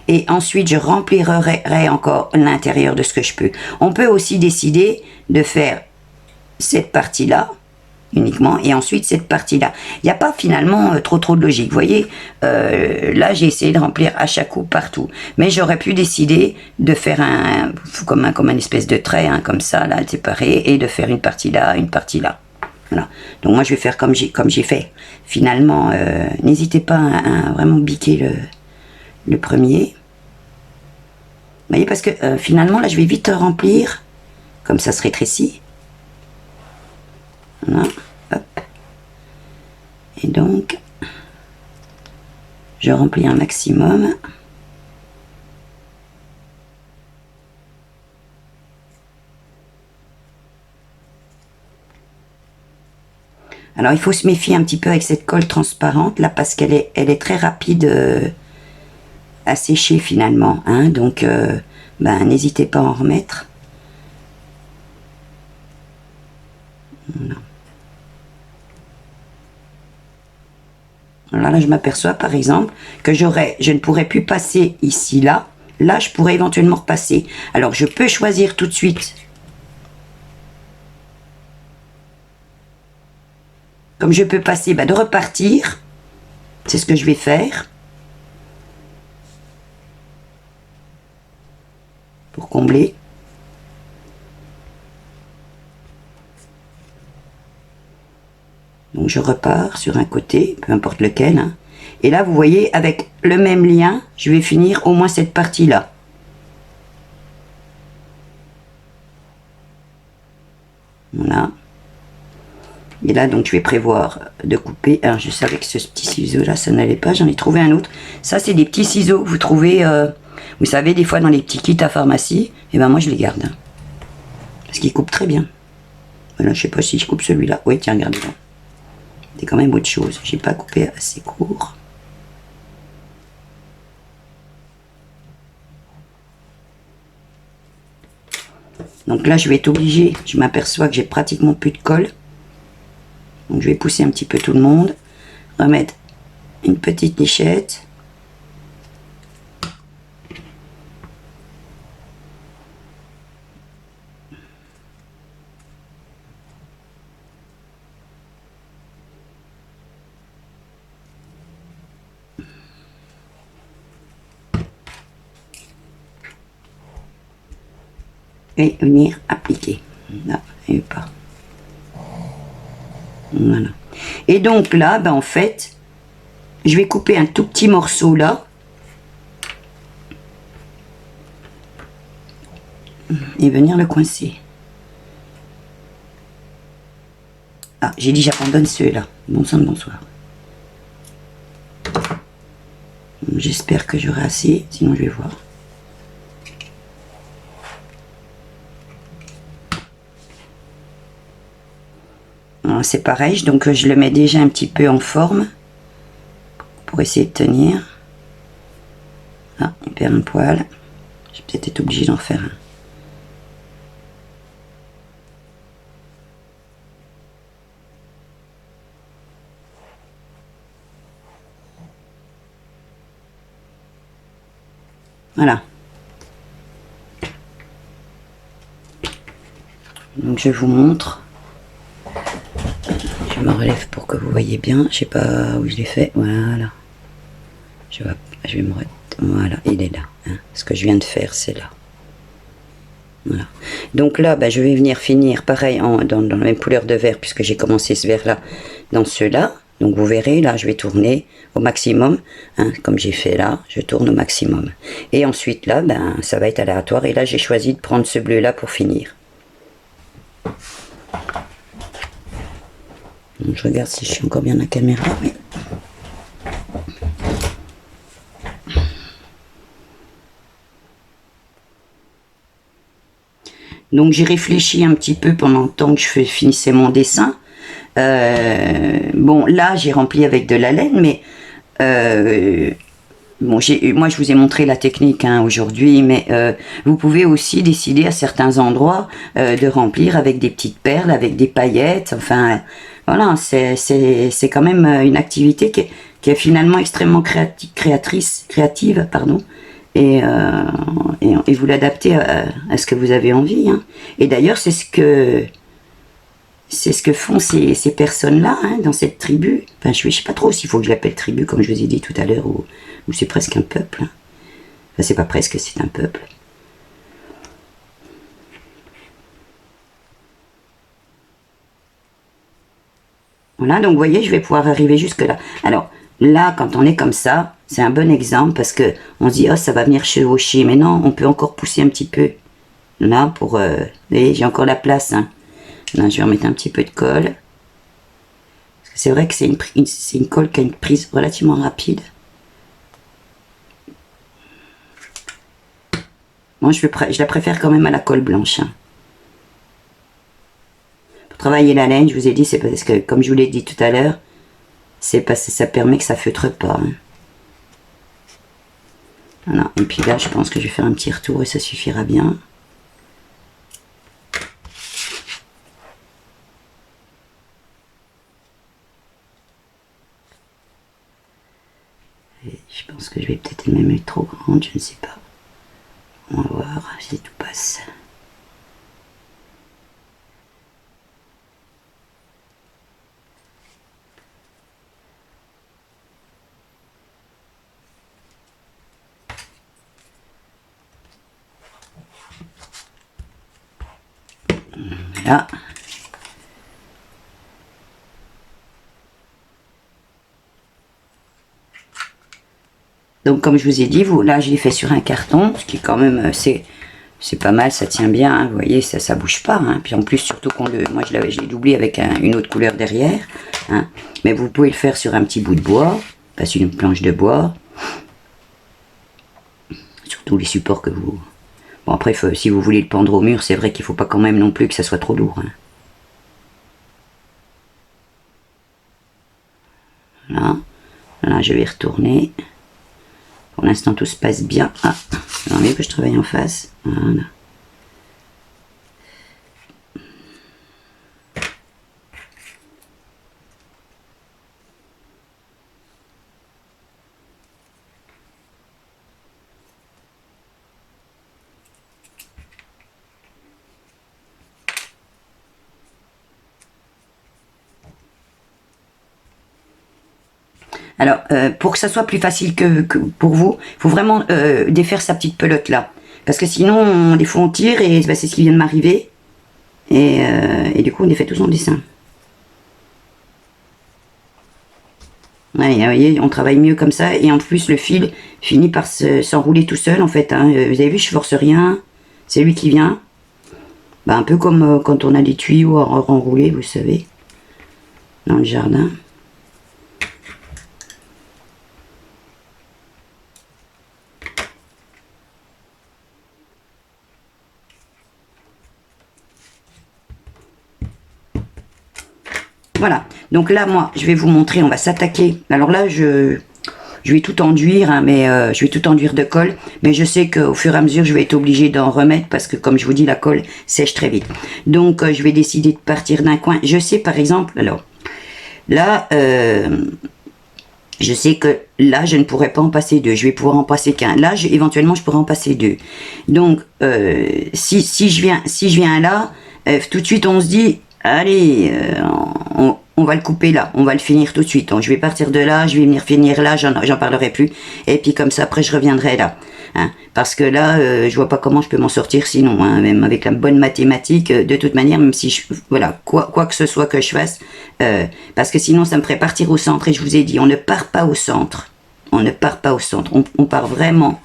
Et ensuite, je remplirai encore l'intérieur de ce que je peux. On peut aussi décider de faire cette partie-là uniquement et ensuite cette partie-là. Il n'y a pas finalement trop de logique. Vous voyez, là, j'ai essayé de remplir à chaque coup partout. Mais j'aurais pu décider de faire comme un espèce de trait, hein, comme ça, là, séparé, et de faire une partie là, une partie là. Voilà. Donc moi, je vais faire comme j'ai fait. Finalement, n'hésitez pas à vraiment biquer le premier. Vous voyez, parce que finalement, là, je vais vite remplir, comme ça se rétrécit. Voilà, hop. Et donc, je remplis un maximum. Alors, il faut se méfier un petit peu avec cette colle transparente, là, parce qu'elle est très rapide à sécher, finalement. Hein, donc, n'hésitez pas à en remettre. Voilà. Alors là, je m'aperçois, par exemple, que je ne pourrais plus passer ici, là. Là, je pourrais éventuellement repasser. Alors, je peux choisir tout de suite comme je peux passer, de repartir. C'est ce que je vais faire. Pour combler. Donc je repars sur un côté, peu importe lequel. Hein. Et là, vous voyez, avec le même lien, je vais finir au moins cette partie-là. Voilà. Et là, donc, je vais prévoir de couper. Alors, je savais que ce petit ciseau-là, ça n'allait pas. J'en ai trouvé un autre. Ça, c'est des petits ciseaux que vous trouvez, vous savez, des fois dans les petits kits à pharmacie. Et ben moi, je les garde. Hein. Parce qu'ils coupent très bien. Voilà, je sais pas si je coupe celui-là. Oui, tiens, regardez-le. C'est quand même autre chose. J'ai pas coupé assez court. Donc là, je vais être obligée. Je m'aperçois que j'ai pratiquement plus de colle. Donc je vais pousser un petit peu tout le monde. Remettre une petite lichette. Et venir appliquer. Là, et pas. Voilà. Et donc là, en fait, je vais couper un tout petit morceau là. Et venir le coincer. Ah, j'ai dit j'abandonne ceux-là. Bon sang de bonsoir. J'espère que j'aurai assez, sinon je vais voir. C'est pareil, donc je le mets déjà un petit peu en forme pour essayer de tenir. Ah, il perd un poil. Je vais peut-être être obligée d'en faire un. Voilà. Donc je vous montre. Je me relève pour que vous voyez bien. Je sais pas où je l'ai fait. Voilà. Je vais me... Voilà, il est là. Hein. Ce que je viens de faire, c'est là. Voilà. Donc là, je vais venir finir pareil dans la même couleur de vert, puisque j'ai commencé ce vert là dans ceux-là. Donc vous verrez, là je vais tourner au maximum, hein, comme j'ai fait là, je tourne au maximum. Et ensuite là, ça va être aléatoire, et là j'ai choisi de prendre ce bleu là pour finir. Donc, je regarde si je suis encore bien à la caméra, mais... Donc j'ai réfléchi un petit peu pendant le temps que je finissais mon dessin. Bon, là j'ai rempli avec de la laine, mais bon, moi je vous ai montré la technique hein, aujourd'hui, mais vous pouvez aussi décider à certains endroits de remplir avec des petites perles, avec des paillettes. Enfin, voilà, c'est quand même une activité qui est finalement extrêmement créative, pardon. Et vous l'adaptez à ce que vous avez envie. Hein. Et d'ailleurs, c'est ce que font ces personnes-là hein, dans cette tribu. Enfin, je sais pas trop s'il faut que je l'appelle tribu, comme je vous ai dit tout à l'heure, ou c'est presque un peuple. Hein. Enfin, c'est pas presque, c'est un peuple. Voilà, donc vous voyez, je vais pouvoir arriver jusque là. Alors, là, quand on est comme ça, c'est un bon exemple parce que on se dit, oh, ça va venir chevaucher. Mais non, on peut encore pousser un petit peu. Là, pour... vous voyez, j'ai encore la place. Hein. Là, je vais remettre un petit peu de colle. C'est vrai que c'est une colle qui a une prise relativement rapide. Moi, je la préfère quand même à la colle blanche. Hein. Pour travailler la laine, je vous ai dit, c'est parce que, comme je vous l'ai dit tout à l'heure, c'est parce que ça permet que ça feutre pas. Hein. Voilà. Et puis là, je pense que je vais faire un petit retour et ça suffira bien. Et je pense que je vais peut-être même être trop grande, je ne sais pas. On va voir si tout passe. Voilà. Donc comme je vous ai dit, là je l'ai fait sur un carton, ce qui quand même c'est pas mal, ça tient bien, hein, vous voyez, ça bouge pas. Hein. Puis en plus, surtout moi je l'ai doublé avec une autre couleur derrière. Hein. Mais vous pouvez le faire sur un petit bout de bois, pas sur une planche de bois. Surtout les supports que vous... Bon après, si vous voulez le pendre au mur, c'est vrai qu'il faut pas quand même non plus que ça soit trop lourd. Hein. Voilà. Là, je vais retourner. Pour l'instant, tout se passe bien. Ah, j'ai envie que je travaille en face. Voilà. Alors, pour que ça soit plus facile que pour vous, il faut vraiment défaire sa petite pelote là. Parce que sinon, des fois on tire et bah, c'est ce qui vient de m'arriver. Et du coup, on défait tout son dessin. Ouais, vous voyez, on travaille mieux comme ça. Et en plus, le fil finit par s'enrouler tout seul en fait. Hein. Vous avez vu, je force rien. C'est lui qui vient. Bah, un peu comme quand on a des tuyaux à enrouler, vous savez, dans le jardin. Voilà, donc là, moi, je vais vous montrer, on va s'attaquer. Alors là, je vais tout enduire, hein, mais je vais tout enduire de colle. Mais je sais qu'au fur et à mesure, je vais être obligée d'en remettre parce que, comme je vous dis, la colle sèche très vite. Donc, je vais décider de partir d'un coin. Je sais, par exemple, alors, là, je sais que là, je ne pourrais pas en passer deux. Je vais pouvoir en passer qu'un. Là, éventuellement, je pourrais en passer deux. Donc, si je viens là, tout de suite, on se dit... Allez, on va le couper là, on va le finir tout de suite. Donc, je vais partir de là, je vais venir finir là, j'en parlerai plus. Et puis comme ça, après, je reviendrai là. Hein, parce que là, je vois pas comment je peux m'en sortir sinon. Hein, même avec la bonne mathématique, de toute manière, même si voilà, quoi que ce soit que je fasse, parce que sinon, ça me ferait partir au centre. Et je vous ai dit, on ne part pas au centre. On ne part pas au centre. On part vraiment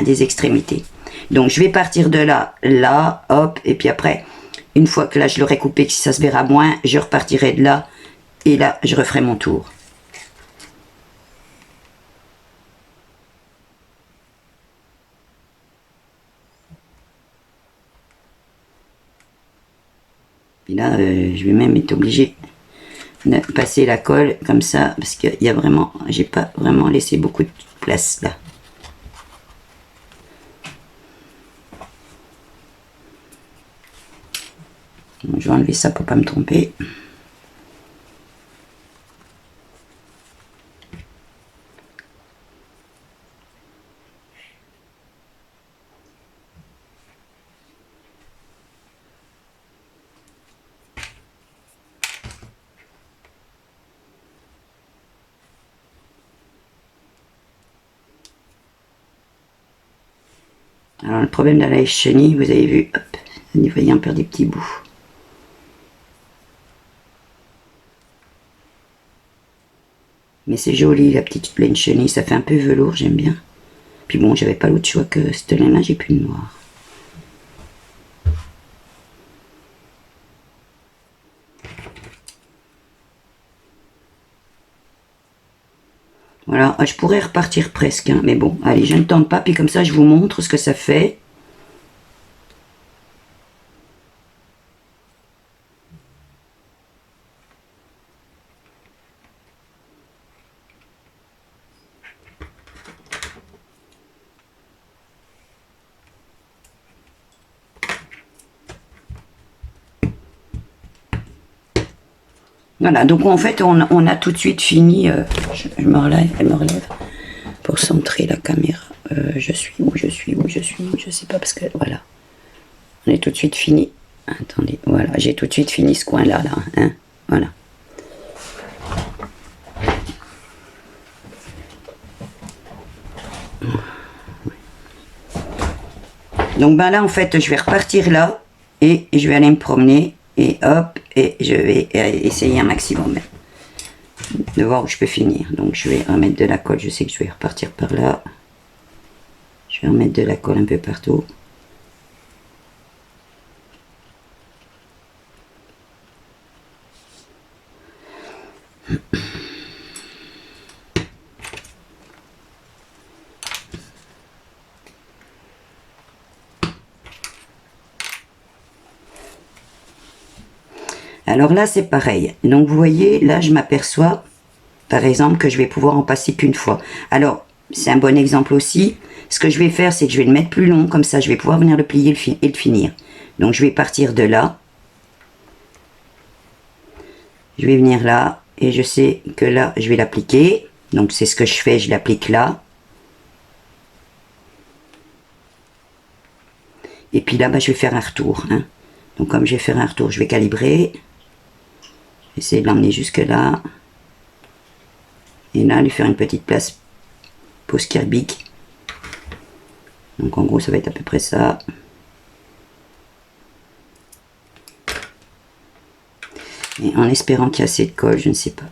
des extrémités. Donc, je vais partir de là, là, hop, et puis après... Une fois que là je l'aurai coupé, que si ça se verra moins, je repartirai de là et là je referai mon tour. Puis là, je vais même être obligée de passer la colle comme ça parce qu'il y a vraiment, j'ai pas vraiment laissé beaucoup de place là. Donc, je vais enlever ça pour pas me tromper. Alors le problème de la chenille, vous avez vu, hop, vous voyez, on perd des petits bouts. Mais c'est joli, la petite pleine chenille, ça fait un peu velours, j'aime bien. Puis bon, j'avais pas l'autre choix que cette laine-là, j'ai plus de noir. Voilà, je pourrais repartir presque, hein, mais bon, allez, je ne tente pas, puis comme ça, je vous montre ce que ça fait. Voilà, donc en fait, on a tout de suite fini. Je me relève, elle me relève pour centrer la caméra. Je suis où, je sais pas parce que voilà. On est tout de suite fini. Attendez, voilà, j'ai tout de suite fini ce coin-là, là, hein, voilà. Donc ben là, en fait, je vais repartir là et je vais aller me promener Et hop, et je vais essayer un maximum de voir où je peux finir. Donc je vais remettre de la colle, je sais que je vais repartir par là. Je vais remettre de la colle un peu partout. Alors là, c'est pareil. Donc vous voyez, là, je m'aperçois, par exemple, que je vais pouvoir en passer qu'une fois. Alors, c'est un bon exemple aussi. Ce que je vais faire, c'est que je vais le mettre plus long, comme ça, je vais pouvoir venir le plier et le finir. Donc, je vais partir de là. Je vais venir là, et je sais que là, je vais l'appliquer. Donc, c'est ce que je fais, je l'applique là. Et puis là, bah, je vais faire un retour. Hein. Donc, comme je vais faire un retour, je vais calibrer. Essayer de l'emmener jusque là. Et là, lui faire une petite place pose kerbique. Donc en gros, ça va être à peu près ça. Et en espérant qu'il y a assez de colle, je ne sais pas.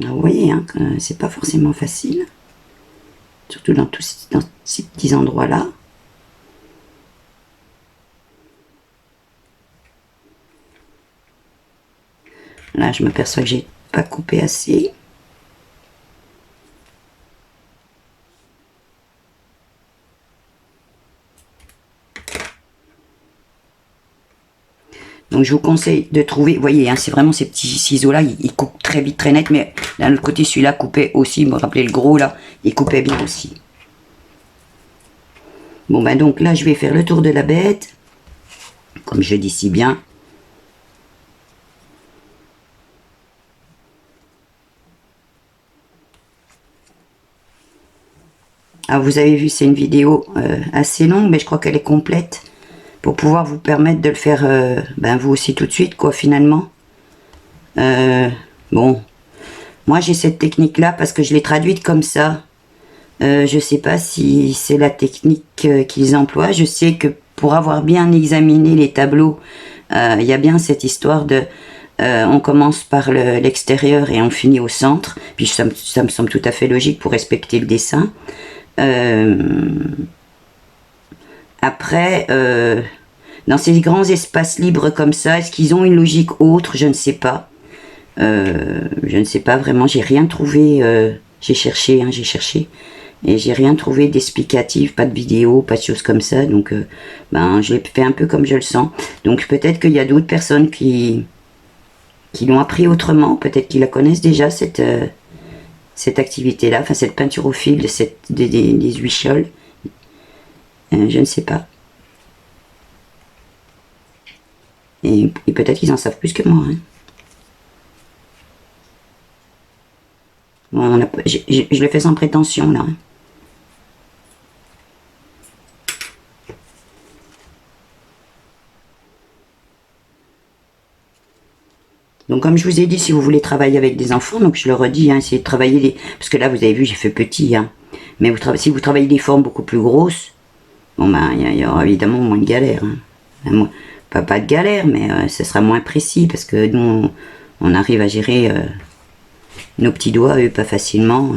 Alors, vous voyez, hein, c'est pas forcément facile. Surtout dans ces petits endroits-là. Là, je m'aperçois que j'ai pas coupé assez. Donc je vous conseille de trouver, vous voyez, hein, c'est vraiment ces petits ciseaux-là, ils coupent très vite, très net, mais d'un autre côté, celui-là coupait aussi, vous me rappelez le gros là, il coupait bien aussi. Bon ben donc là, je vais faire le tour de la bête, comme je dis si bien. Alors vous avez vu, c'est une vidéo assez longue, mais je crois qu'elle est complète pour pouvoir vous permettre de le faire, ben vous aussi tout de suite, quoi, finalement. Bon, moi j'ai cette technique-là parce que je l'ai traduite comme ça. Je sais pas si c'est la technique qu'ils emploient. Je sais que pour avoir bien examiné les tableaux, il y a bien cette histoire de on commence par l'extérieur et on finit au centre. Puis ça me semble tout à fait logique pour respecter le dessin. Après, dans ces grands espaces libres comme ça, est-ce qu'ils ont une logique autre? Je ne sais pas. Je ne sais pas vraiment, j'ai rien trouvé. J'ai cherché, hein, j'ai cherché. Et j'ai rien trouvé d'explicatif, pas de vidéo, pas de choses comme ça. Donc, ben, je l'ai fait un peu comme je le sens. Donc, peut-être qu'il y a d'autres personnes qui l'ont appris autrement. Peut-être qu'ils la connaissent déjà, cette activité-là. Enfin, cette peinture au fil des huicholes. Je ne sais pas. Et peut-être qu'ils en savent plus que moi. Hein. Bon, je le fais sans prétention, là. Hein. Donc comme je vous ai dit, si vous voulez travailler avec des enfants, donc je le redis, hein, essayez de travailler les... Parce que là, vous avez vu, j'ai fait petit, hein. Mais si vous travaillez des formes beaucoup plus grosses, bon ben, il y aura évidemment moins de galère. Hein. Pas de galère, mais ce sera moins précis, parce que nous, on arrive à gérer nos petits doigts, eux, pas facilement.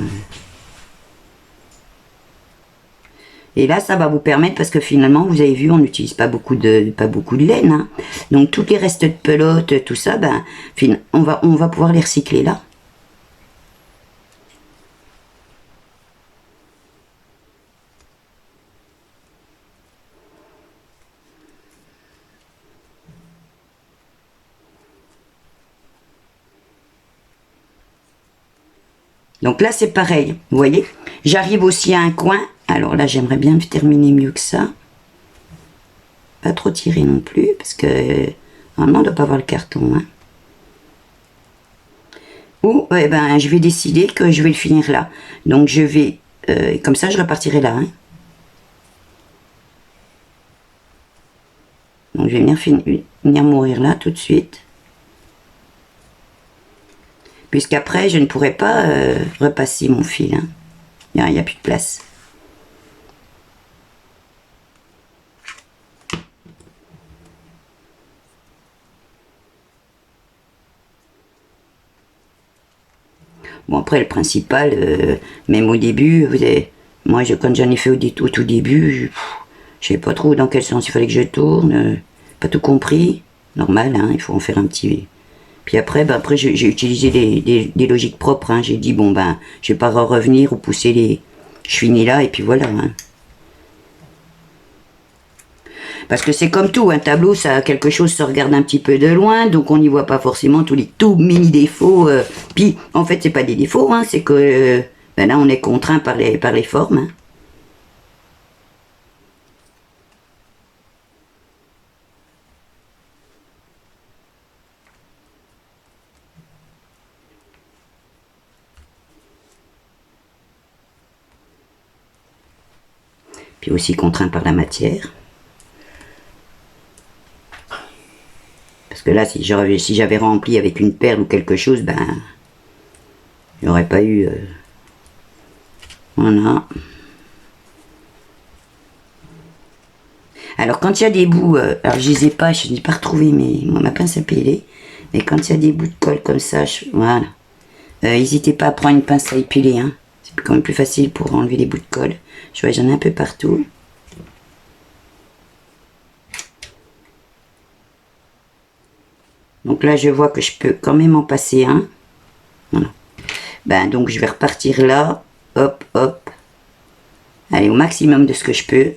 Et là, ça va vous permettre, parce que finalement, vous avez vu, on n'utilise pas beaucoup de laine. Hein. Donc, tous les restes de pelote, tout ça, ben, on va pouvoir les recycler là. Donc là, c'est pareil, vous voyez. J'arrive aussi à un coin. Alors là, j'aimerais bien terminer mieux que ça. Pas trop tirer non plus, parce que normalement, on ne doit pas voir le carton. Hein. Ou, eh ben, je vais décider que je vais le finir là. Donc, je vais... comme ça, je repartirai là. Hein. Donc, je vais venir mourir là tout de suite. puisqu'après je ne pourrai pas repasser mon fil, hein. Il n'y a plus de place. Bon, après, le principal, même au début, moi, quand j'en ai fait au tout début, je ne savais pas trop dans quel sens il fallait que je tourne, pas tout compris, normal, hein, il faut en faire un petit. Puis après, après j'ai utilisé des logiques propres, hein. J'ai dit, bon, je vais pas revenir ou pousser les. Je finis là, et puis voilà, hein. Parce que c'est comme tout, un tableau, ça quelque chose se regarde un petit peu de loin, donc on n'y voit pas forcément tous les tout mini défauts. Puis, en fait, c'est pas des défauts, hein, c'est que là, on est contraint par les formes. Hein. Puis aussi contraint par la matière. Parce que là, si j'avais rempli avec une perle ou quelque chose, il n'y aurait pas eu... Voilà. Alors, quand il y a des bouts... alors, je n'ai pas retrouvé ma pince à épiler. Mais quand il y a des bouts de colle comme ça, voilà. N'hésitez pas à prendre une pince à épiler. Hein. C'est quand même plus facile pour enlever les bouts de colle. Je vois, j'en ai un peu partout. Donc là, je vois que je peux quand même en passer un. Voilà. Donc, je vais repartir là. Hop, hop. Allez, au maximum de ce que je peux.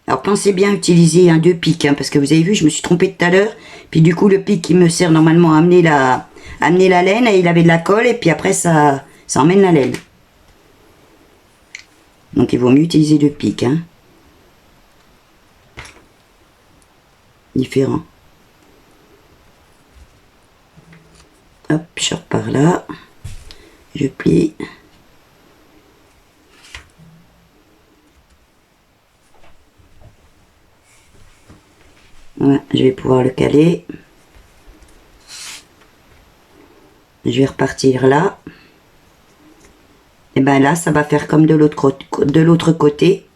Alors, pensez bien à utiliser un 2 pics, hein, parce que vous avez vu, je me suis trompée tout à l'heure. Puis du coup, le pic qui me sert normalement à amener la laine, et il avait de la colle, et puis après, ça emmène la laine. Donc, il vaut mieux utiliser 2 pics. Hein. Différent. Hop, je repars là. Je plie. Voilà, je vais pouvoir le caler. Je vais repartir là. Et là, ça va faire comme de l'autre côté.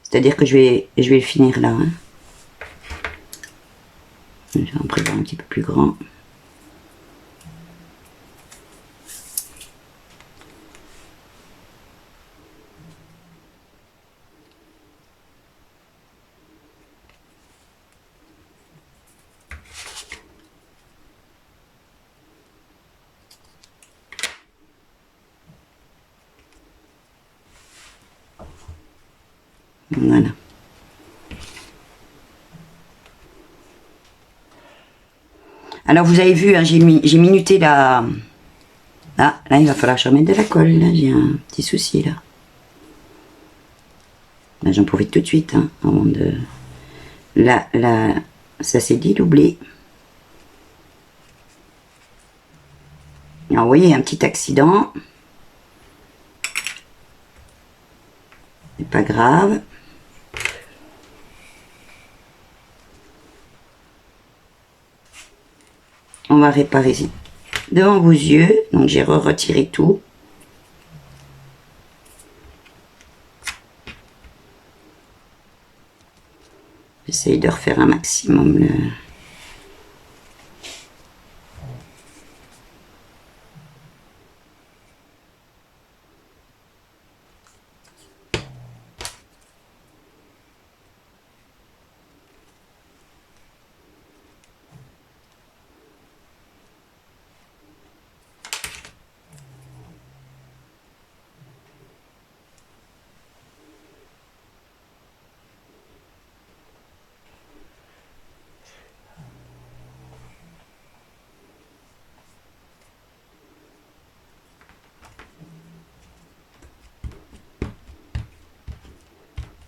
C'est-à-dire que je vais le finir là. Hein. Je vais en prévoir un petit peu plus grand. Voilà. Alors vous avez vu, hein, j'ai minuté la... Ah, là il va falloir que je remette de la colle, là j'ai un petit souci là. Là j'en profite tout de suite, hein, avant de... Là, ça s'est dit l'oubli. Alors vous voyez, un petit accident. C'est pas grave. On va réparer ici devant vos yeux. Donc j'ai retiré tout. J'essaye de refaire un maximum le...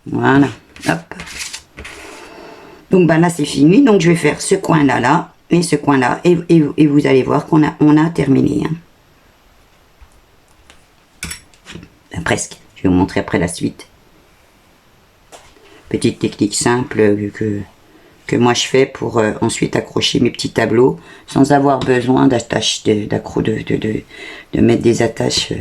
Voilà, hop. Donc là c'est fini, donc je vais faire ce coin là, et ce coin-là, et vous allez voir qu'on a terminé. Hein. Ben, presque. Je vais vous montrer après la suite. Petite technique simple que moi je fais pour ensuite accrocher mes petits tableaux sans avoir besoin d'attaches, de mettre des attaches.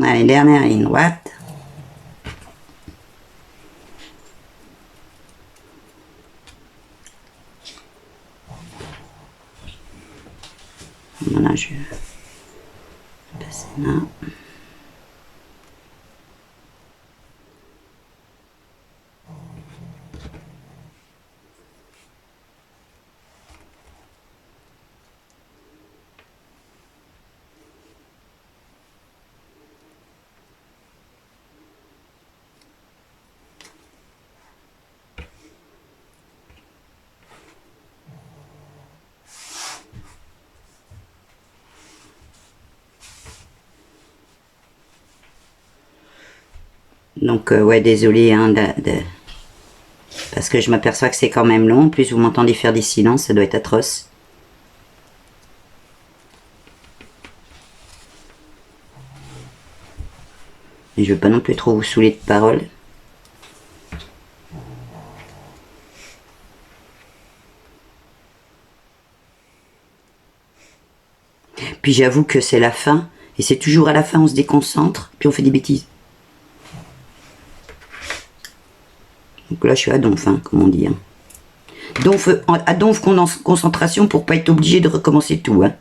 Allez, dernière ligne droite. Voilà, je vais passer là. Donc, ouais, désolé, hein, parce que je m'aperçois que c'est quand même long. En plus, vous m'entendez faire des silences, ça doit être atroce. Et je veux pas non plus trop vous saouler de paroles. Puis j'avoue que c'est la fin, et c'est toujours à la fin on se déconcentre, puis on fait des bêtises. Donc là je suis à donf, hein, comme on dit. Hein. À donf concentration pour pas être obligé de recommencer tout. Hein.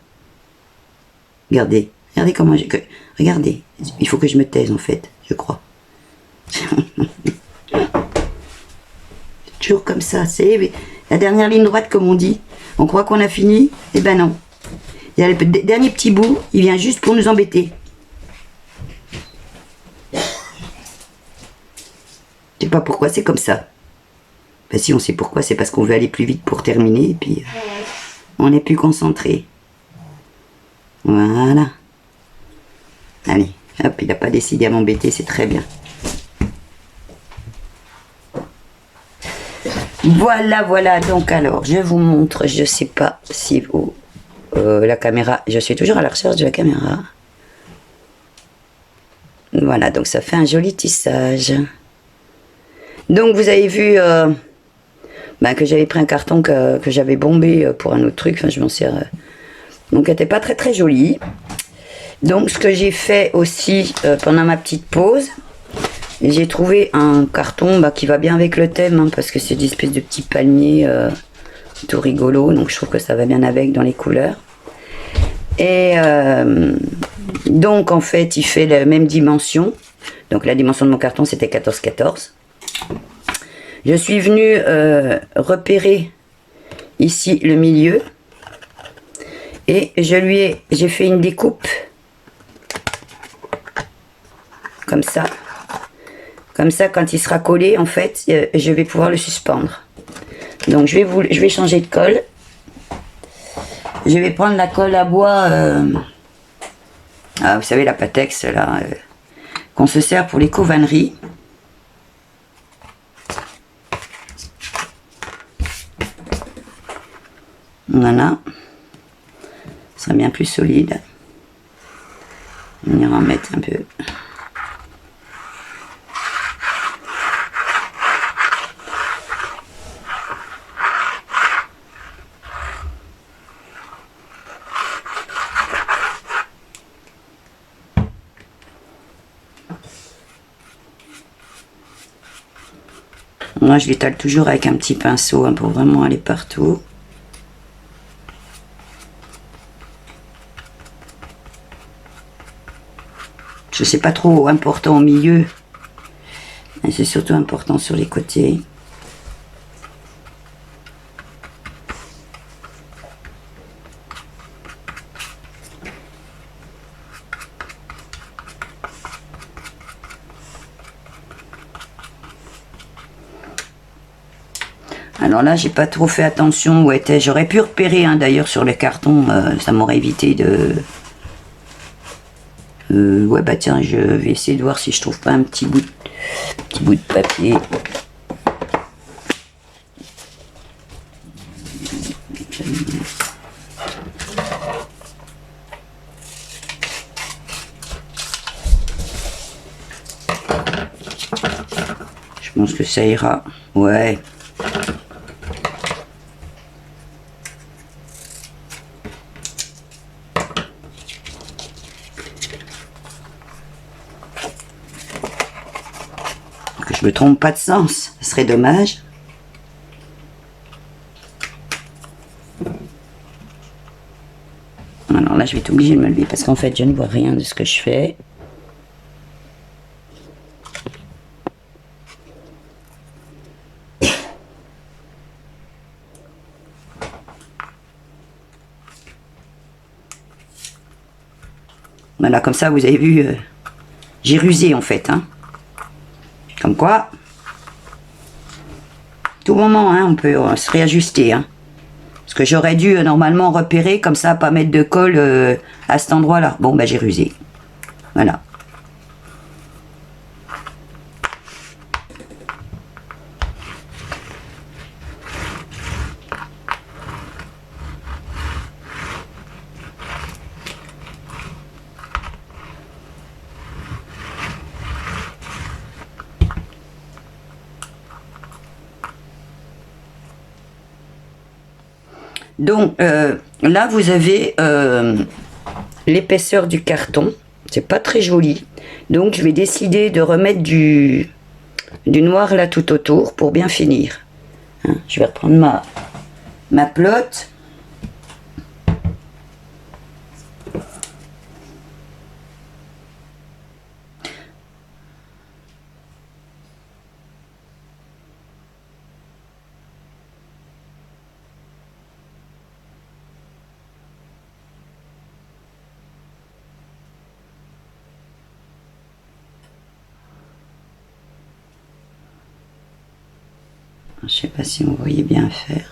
Regardez, regardez comment regardez, il faut que je me taise en fait, je crois. Toujours comme ça, c'est la dernière ligne droite comme on dit. On croit qu'on a fini, eh ben non. Il y a le dernier petit bout, il vient juste pour nous embêter. Je sais pas pourquoi c'est comme ça. Ben si on sait pourquoi, c'est parce qu'on veut aller plus vite pour terminer, et puis on est plus concentré. Voilà. Allez, hop, il n'a pas décidé à m'embêter, c'est très bien. Voilà, voilà, donc alors, je vous montre, je sais pas si vous... la caméra, je suis toujours à la recherche de la caméra. Voilà, donc ça fait un joli tissage. Donc vous avez vu que j'avais pris un carton que j'avais bombé pour un autre truc, enfin je m'en sers. Donc elle n'était pas très très jolie. Donc ce que j'ai fait aussi pendant ma petite pause, j'ai trouvé un carton qui va bien avec le thème, hein, parce que c'est des espèces de petits palmiers tout rigolo, donc je trouve que ça va bien avec dans les couleurs. Et donc en fait il fait la même dimension, donc la dimension de mon carton c'était 14-14. Je suis venue repérer ici le milieu et j'ai fait une découpe comme ça. Comme ça, quand il sera collé, en fait, je vais pouvoir le suspendre. Donc je vais changer de colle. Je vais prendre la colle à bois, vous savez la Patex là, qu'on se sert pour les covanneries. Voilà. Ce serait bien plus solide. On ira en mettre un peu. Moi, je l'étale toujours avec un petit pinceau hein, pour vraiment aller partout. Je sais pas trop important au milieu. C'est surtout important sur les côtés. Alors là, j'ai pas trop fait attention où était. J'aurais pu repérer hein, d'ailleurs sur le carton, ça m'aurait évité de. Ouais bah tiens, je vais essayer de voir si je trouve pas un petit bout de papier. Je pense que ça ira. Ouais. Que je me trompe pas de sens, ce serait dommage. Alors là, je vais être obligée de me lever parce qu'en fait, je ne vois rien de ce que je fais. Voilà, comme ça, vous avez vu, j'ai rusé en fait. Hein. Comme quoi, tout moment, hein, on peut se réajuster. Hein. Parce que j'aurais dû normalement repérer, comme ça, pas mettre de colle à cet endroit-là. Bon, bah j'ai rusé. Voilà. Donc là, vous avez l'épaisseur du carton. C'est pas très joli. Donc je vais décider de remettre du noir là tout autour pour bien finir. Hein, je vais reprendre ma pelote. Je sais pas si vous voyez bien faire.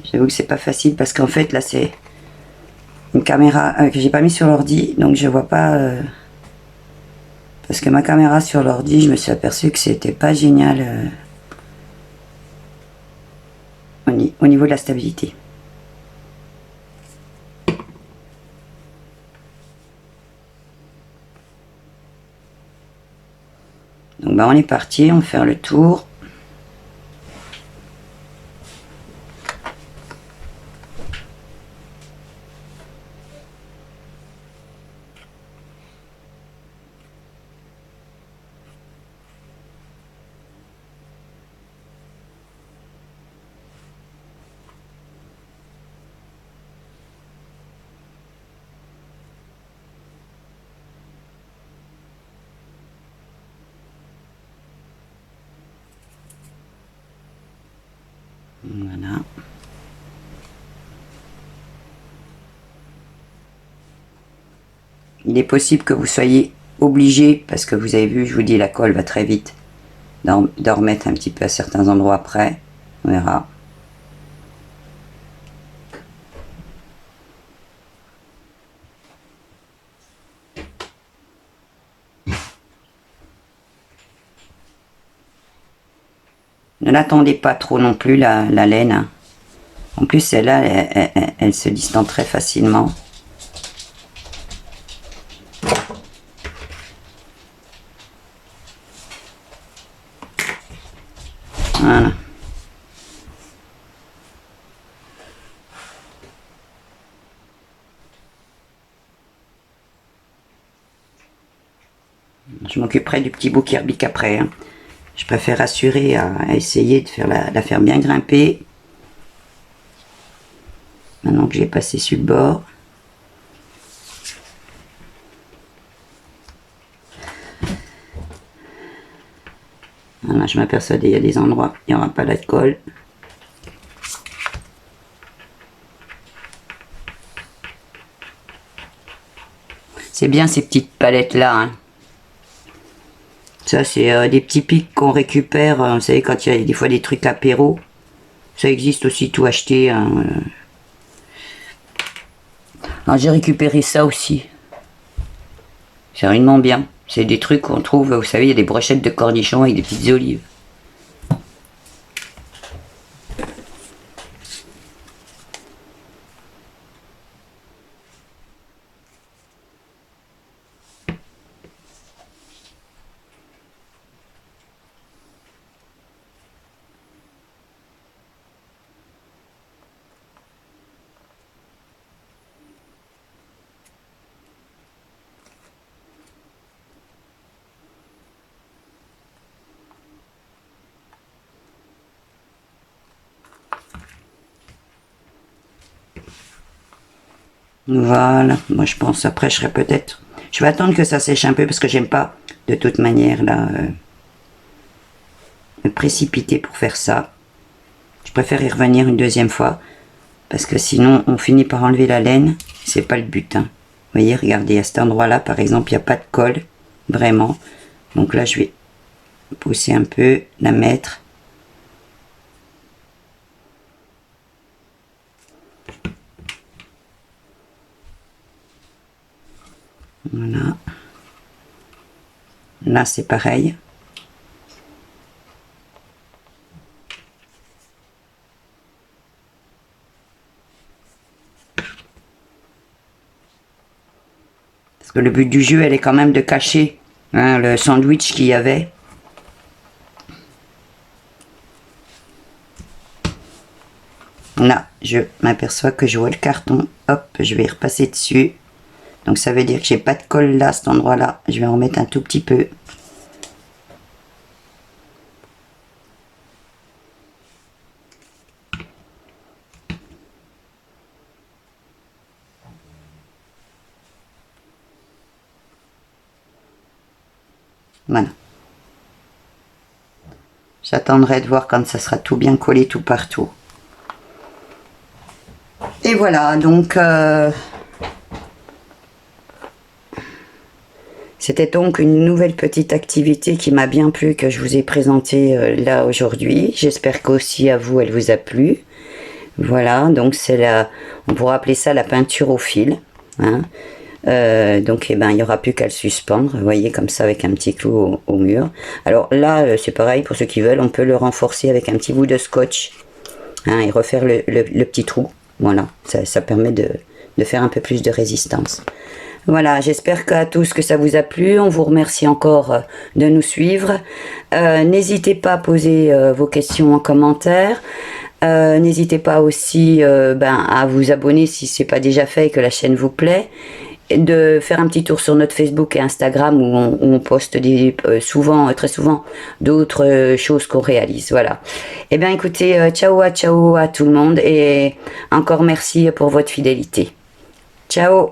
J'avoue que c'est pas facile parce qu'en fait là c'est une caméra que j'ai pas mis sur l'ordi, donc je vois pas. Parce que ma caméra sur l'ordi, je me suis aperçu que c'était pas génial au niveau de la stabilité. Donc bah on est parti, on va faire le tour. Voilà. Il est possible que vous soyez obligé, parce que vous avez vu, je vous dis, la colle va très vite, d'en remettre un petit peu à certains endroits après. On verra. Ne l'attendez pas trop non plus, la laine. Hein. En plus, celle-là, elle se distend très facilement. Voilà. Je m'occuperai du petit bouc herbique après. Hein. Je préfère assurer à essayer de faire la faire bien grimper. Maintenant que j'ai passé sur le bord. Voilà, je m'aperçois qu'il y a des endroits, il n'y aura pas d'alcool. C'est bien ces petites palettes là. Hein. Ça c'est des petits pics qu'on récupère, vous savez quand il y a des fois des trucs apéro. Ça existe aussi tout acheter. Hein. J'ai récupéré ça aussi. C'est réellement bien. C'est des trucs qu'on trouve, vous savez, il y a des brochettes de cornichons avec des petites olives. Voilà, moi je pense après je serai peut-être... Je vais attendre que ça sèche un peu parce que j'aime pas de toute manière là me précipiter pour faire ça. Je préfère y revenir une deuxième fois parce que sinon on finit par enlever la laine, c'est pas le but. Hein. Vous voyez, regardez à cet endroit là par exemple il n'y a pas de colle, vraiment. Donc là je vais pousser un peu, la mettre. Voilà. Là, c'est pareil. Parce que le but du jeu, elle est quand même de cacher hein, le sandwich qu'il y avait. Là, je m'aperçois que je vois le carton. Hop, je vais repasser dessus. Donc ça veut dire que j'ai pas de colle là, à cet endroit-là. Je vais en remettre un tout petit peu. Voilà. J'attendrai de voir quand ça sera tout bien collé tout partout. Et voilà, donc... C'était donc une nouvelle petite activité qui m'a bien plu, que je vous ai présentée là aujourd'hui. J'espère qu'aussi à vous, elle vous a plu. Voilà, donc c'est la, on pourrait appeler ça la peinture au fil. Hein. Donc eh ben, il n'y aura plus qu'à le suspendre, vous voyez, comme ça avec un petit clou au mur. Alors là, c'est pareil, pour ceux qui veulent, on peut le renforcer avec un petit bout de scotch hein, et refaire le petit trou. Voilà, ça permet de faire un peu plus de résistance. Voilà, j'espère qu'à tous que ça vous a plu. On vous remercie encore de nous suivre. N'hésitez pas à poser vos questions en commentaire. N'hésitez pas aussi à vous abonner si ce n'est pas déjà fait et que la chaîne vous plaît. Et de faire un petit tour sur notre Facebook et Instagram où on poste très souvent d'autres choses qu'on réalise. Voilà. Eh bien écoutez, ciao à tout le monde et encore merci pour votre fidélité. Ciao.